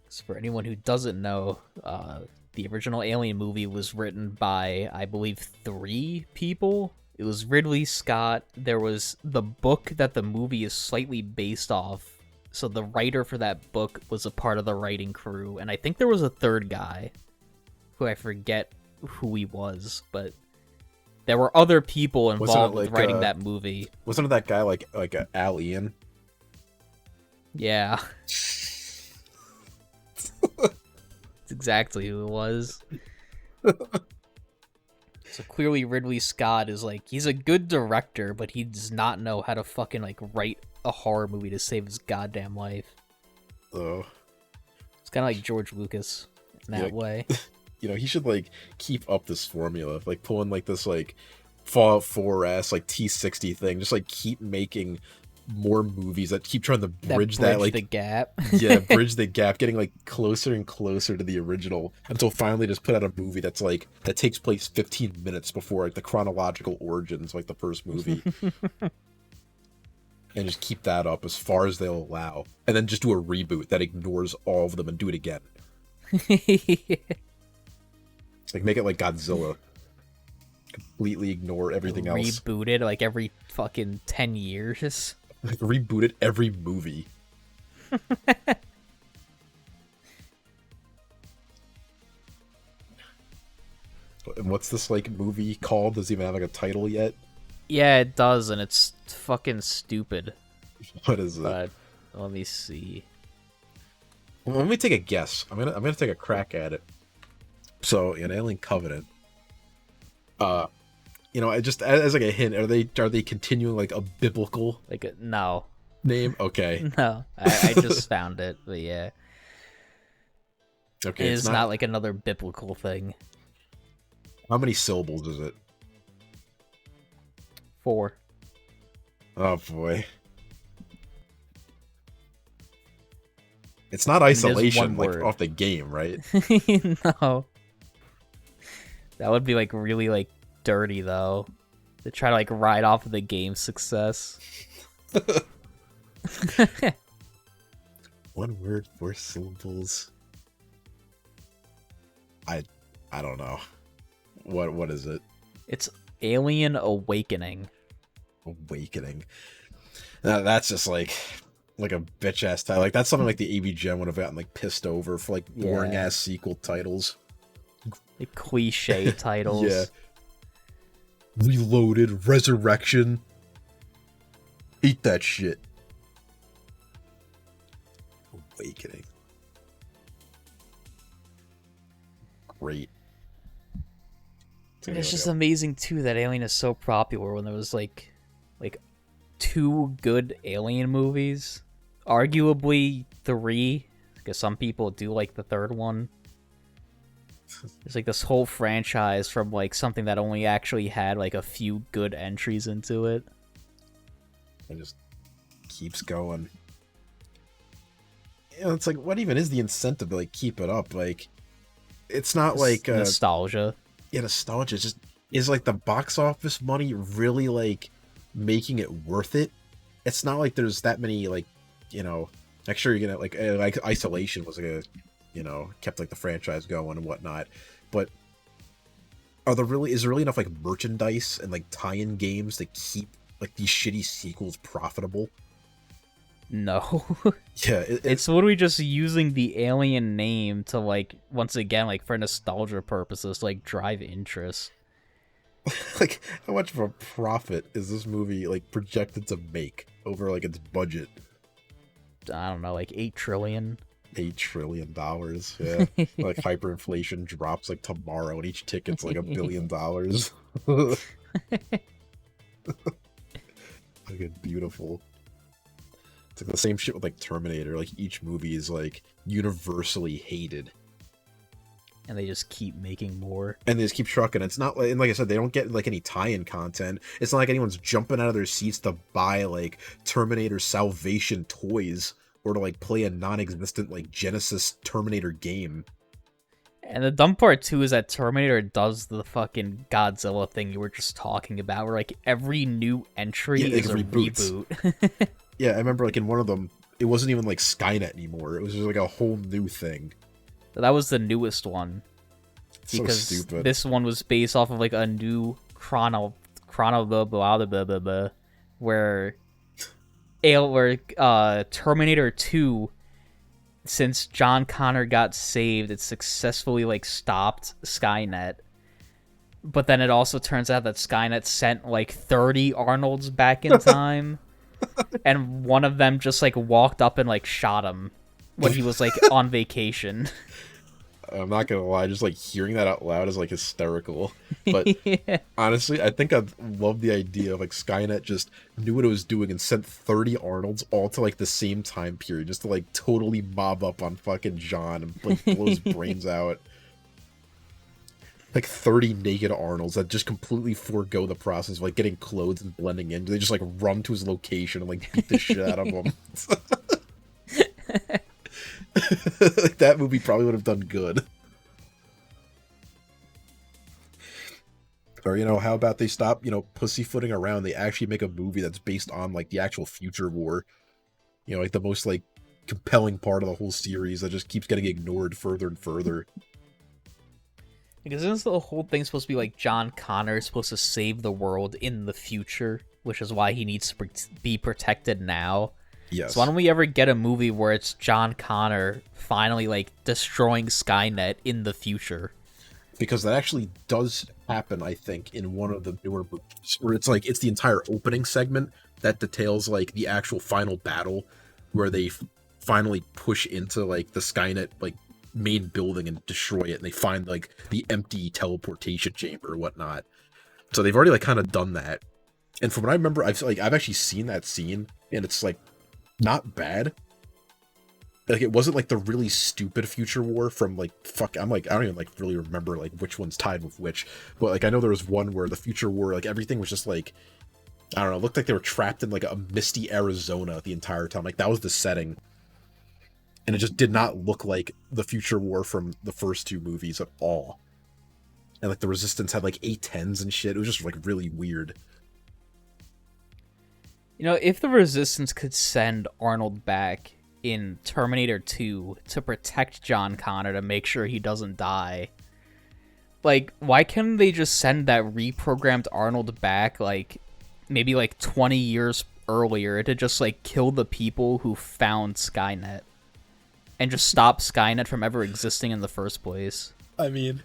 D: So for anyone who doesn't know, the original Alien movie was written by, I believe, 3 people. It was Ridley Scott. There was the book that the movie is slightly based off. So the writer for that book was a part of the writing crew. And I think there was a 3rd guy who I forget who he was, but there were other people involved with writing that movie.
B: Wasn't it that guy like Al Ian?
D: Yeah. That's exactly who it was. So clearly Ridley Scott is like, he's a good director, but he does not know how to fucking like write a horror movie to save his goddamn life.
B: Oh.
D: It's kind of like George Lucas in that way.
B: You know, he should like keep up this formula, like pulling like this like Fallout 4-ass like T60 thing, just like keep making more movies that keep trying to bridge that like
D: the gap.
B: Yeah, bridge the gap, getting like closer and closer to the original until finally just put out a movie that's like that takes place 15 minutes before like the chronological origins like the first movie. And just keep that up as far as they'll allow, and then just do a reboot that ignores all of them and do it again. Like make it like Godzilla. Completely ignore everything else.
D: Reboot it like every fucking 10 years.
B: Like reboot it every movie. And what's this like movie called? Does it even have like a title yet?
D: Yeah, it does, and it's fucking stupid.
B: What is it?
D: But let me see.
B: Well, let me take a guess. I'm gonna take a crack at it. So, in Alien Covenant, you know, just as like a hint, are they continuing like a biblical
D: no
B: name? Okay,
D: no, I just found it, but yeah,
B: okay,
D: it's not like another biblical thing.
B: How many syllables is it?
D: 4.
B: Oh boy, it's not Isolation like off the game, right?
D: No. That would be like really like dirty though, to try to like ride off of the game's success.
B: 1 word, 4 syllables. I don't know. What is it?
D: It's Alien Awakening.
B: Awakening. That's just like a bitch ass title. Like that's something like the AV Gen would have gotten like pissed over for like boring ass sequel titles.
D: Like cliche titles.
B: Yeah. Reloaded, Resurrection. Eat that shit. Awakening. great.
D: It's just amazing too that Alien is so popular when there was like 2 good Alien movies, arguably 3, because some people do like the third one. It's like this whole franchise from like something that only actually had like a few good entries into it.
B: It just keeps going. You know, it's like, what even is the incentive to like keep it up? Like, it's not like
D: nostalgia.
B: Yeah, nostalgia. It's just, is like the box office money really like making it worth it? It's not like there's that many like, you know, like sure you're gonna like Isolation was like a, you know, kept like the franchise going and whatnot, but is there really enough like merchandise and like tie-in games to keep like these shitty sequels profitable?
D: No.
B: Yeah,
D: it's literally just using the Alien name to like, once again, like for nostalgia purposes, like drive interest.
B: Like, how much of a profit is this movie like projected to make over like its budget?
D: I don't know, like $8 trillion.
B: $8 trillion, yeah. Like hyperinflation drops like tomorrow and each ticket's like $1 billion. Like, beautiful. It's like the same shit with like Terminator. Like each movie is like universally hated,
D: and they just keep making more.
B: And they just keep trucking. It's not like, and like I said, they don't get like any tie-in content. It's not like anyone's jumping out of their seats to buy like Terminator Salvation toys or to like play a non-existent like Genesis Terminator game.
D: And the dumb part too is that Terminator does the fucking Godzilla thing you were just talking about, where like every new entry is a reboot.
B: Yeah, I remember like in one of them, it wasn't even like Skynet anymore. It was just like a whole new thing.
D: That was the newest one. Because
B: so stupid.
D: This one was based off of like a new chrono blah blah blah blah blah blah, where Terminator 2, since John Connor got saved, it successfully like stopped Skynet. But then it also turns out that Skynet sent like 30 Arnolds back in time. And one of them just like walked up and like shot him when he was like on vacation.
B: I'm not gonna lie, just like hearing that out loud is like hysterical. But yeah. Honestly, I think I'd love the idea of like Skynet just knew what it was doing and sent 30 Arnolds all to like the same time period just to like totally mob up on fucking John and like blow his brains out. Like 30 naked Arnolds that just completely forego the process of like getting clothes and blending in. They just like run to his location and like beat the shit out of him. Like, that movie probably would have done good. Or, you know, how about they stop, you know, pussyfooting around? They actually make a movie that's based on like the actual future war. You know, like the most like compelling part of the whole series that just keeps getting ignored further and further.
D: Because isn't the whole thing supposed to be like John Connor is supposed to save the world in the future, which is why he needs to be protected now?
B: Yes.
D: So why don't we ever get a movie where it's John Connor finally like destroying Skynet in the future?
B: Because that actually does happen, I think, in one of the newer movies, where it's like it's the entire opening segment that details like the actual final battle, where they finally push into like the Skynet like main building and destroy it, and they find like the empty teleportation chamber or whatnot. So they've already like kind of done that, and from what I remember, I've actually seen that scene, and it's like not bad. Like it wasn't like the really stupid future war from like I'm like I don't even like really remember like which one's tied with which, but like I know there was one where the future war like everything was just like I don't know, it looked like they were trapped in like a misty Arizona the entire time. Like that was the setting. And it just did not look like the future war from the first 2 movies at all. And like the Resistance had like A-10s and shit. It was just like really weird.
D: You know, if the Resistance could send Arnold back in Terminator 2 to protect John Connor to make sure he doesn't die, like, why can't they just send that reprogrammed Arnold back, like, maybe like 20 years earlier to just like kill the people who found Skynet? And just stop Skynet from ever existing in the first place.
B: I mean,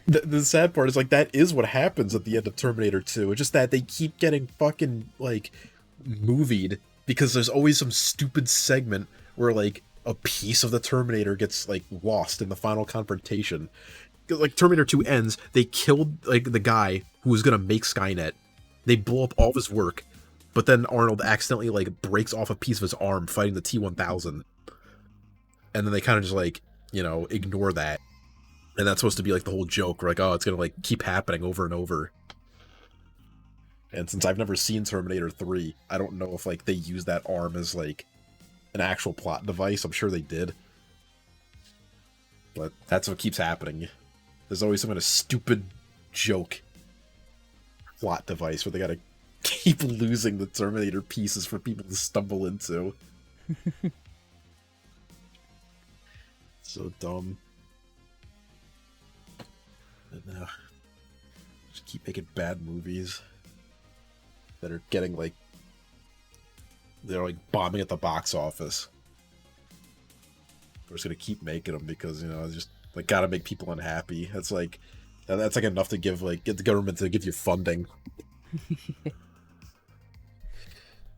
B: the sad part is, like, that is what happens at the end of Terminator 2. It's just that they keep getting fucking, like, movied because there's always some stupid segment where, like, a piece of the Terminator gets like lost in the final confrontation. Like Terminator 2 ends, they killed like the guy who was gonna make Skynet. They blow up all of his work, but then Arnold accidentally like breaks off a piece of his arm fighting the T-1000. And then they kind of just like, you know, ignore that. And that's supposed to be like the whole joke, like, oh, it's gonna like keep happening over and over. And since I've never seen Terminator 3, I don't know if like they use that arm as like an actual plot device. I'm sure they did. But that's what keeps happening. There's always some kind of stupid joke plot device where they gotta keep losing the Terminator pieces for people to stumble into. So dumb. And now, just keep making bad movies that are getting like, they're like bombing at the box office. We're just gonna keep making them because, you know, it's just like gotta make people unhappy. That's like enough to give like get the government to give you funding.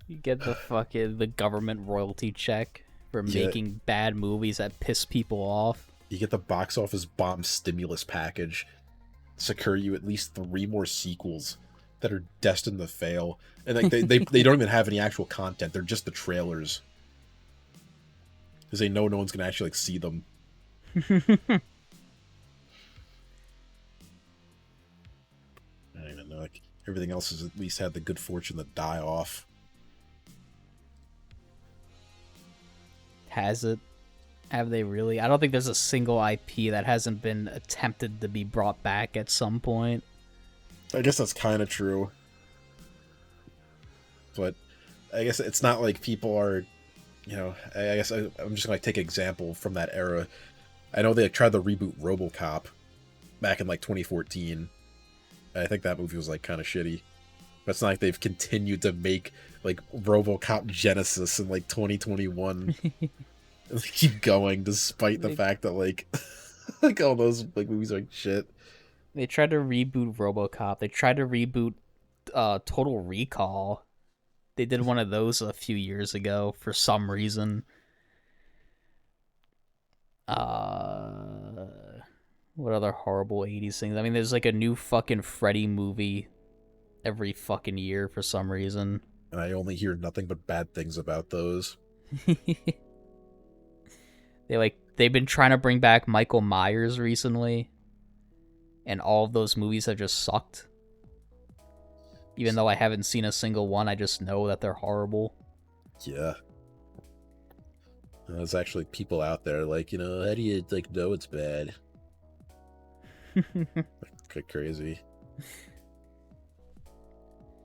D: You get the government royalty check for making bad movies that piss people off.
B: You get the box office bomb stimulus package. Secure you at least 3 more sequels that are destined to fail. And like they don't even have any actual content. They're just the trailers. Because they know no one's gonna actually like see them. I don't even know. Like everything else has at least had the good fortune to die off.
D: Has it? Have they really? I don't think there's a single IP that hasn't been attempted to be brought back at some point.
B: I guess that's kind of true. But I guess it's not like people are, you know, I guess I'm just going to take an example from that era. I know they tried to reboot RoboCop back in like 2014. I think that movie was like kind of shitty. But it's not like they've continued to make like RoboCop Genesis in like 2021. Keep going despite the fact that like like all those like movies are like shit.
D: They tried to reboot RoboCop. They tried to reboot Total Recall. They did one of those a few years ago for some reason. What other horrible 80s things? I mean, there's like a new fucking Freddy movie every fucking year for some reason.
B: And I only hear nothing but bad things about those.
D: They've been trying to bring back Michael Myers recently, and all of those movies have just sucked. Even though I haven't seen a single one, I just know that they're horrible.
B: Yeah. There's actually people out there like, you know, how do you like know it's bad? Like crazy.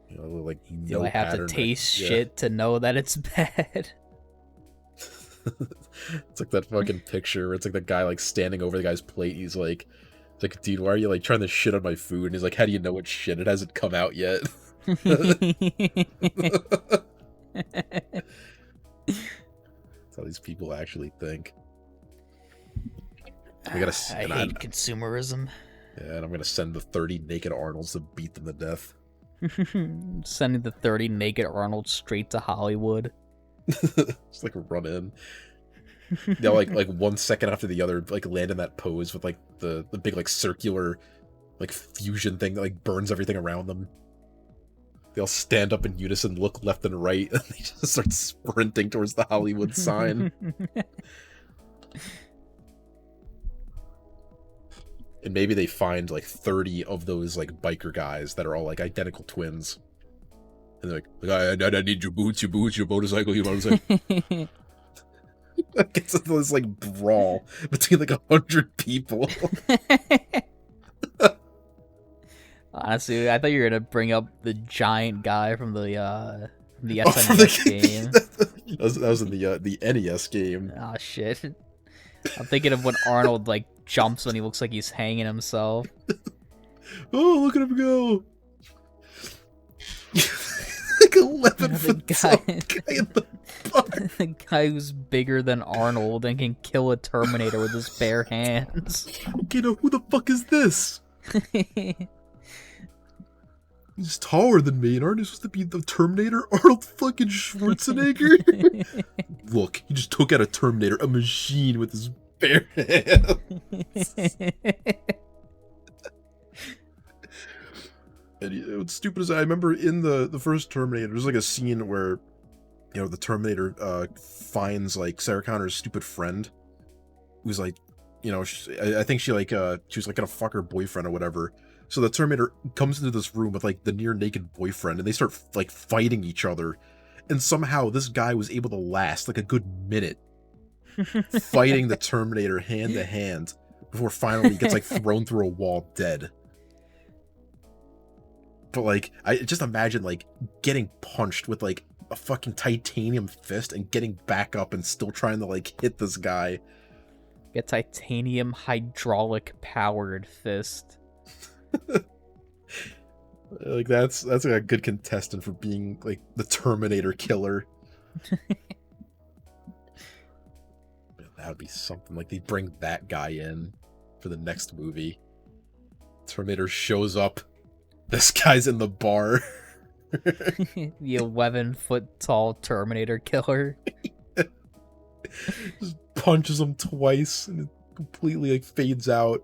B: You know, like
D: do I have to taste shit to know that it's bad?
B: It's like that fucking picture where it's like the guy like standing over the guy's plate. He's like, dude, why are you like trying to shit on my food? And he's like, how do you know it's shit? It hasn't come out yet. That's how these people actually think. I hate
D: consumerism.
B: Yeah, and I'm gonna send the 30 naked Arnolds to beat them to death.
D: Sending the 30 naked Arnolds straight to Hollywood.
B: Just like run in. They'll like 1 second after the other like land in that pose with like the big like circular like fusion thing that like burns everything around them. They'll stand up in unison, look left and right, and they just start sprinting towards the Hollywood sign. And maybe they find like 30 of those like biker guys that are all like identical twins. And they're like I need your boots, your motorcycle, your motorcycle. It gets into this like brawl between like 100 people.
D: Honestly, I thought you were gonna bring up the giant guy from the SNES game.
B: That was in the NES game.
D: Oh shit! I'm thinking of when Arnold like jumps when he looks like he's hanging himself.
B: Oh, look at him go! Like 11-foot guy in the park.
D: The guy who's bigger than Arnold and can kill a Terminator with his bare hands.
B: Okay, now who the fuck is this? He's taller than me, and aren't you supposed to be the Terminator? Arnold fucking Schwarzenegger? Look, he just took out a Terminator, a machine with his bare hands. And what's stupid is I remember in the first Terminator, there's like a scene where, you know, the Terminator finds like Sarah Connor's stupid friend, who's like, you know, I think she was like gonna fuck her boyfriend or whatever. So the Terminator comes into this room with like the near naked boyfriend, and they start like fighting each other. And somehow this guy was able to last like a good minute fighting the Terminator hand to hand before finally he gets like thrown through a wall dead. But like, I just imagine like getting punched with like a fucking titanium fist and getting back up and still trying to like hit this guy.
D: A titanium hydraulic powered fist.
B: Like that's like a good contestant for being like the Terminator killer. That would be something. Like they bring that guy in for the next movie. Terminator shows up. This guy's in the bar.
D: The 11-foot tall Terminator killer.
B: Just punches him twice and it completely like fades out.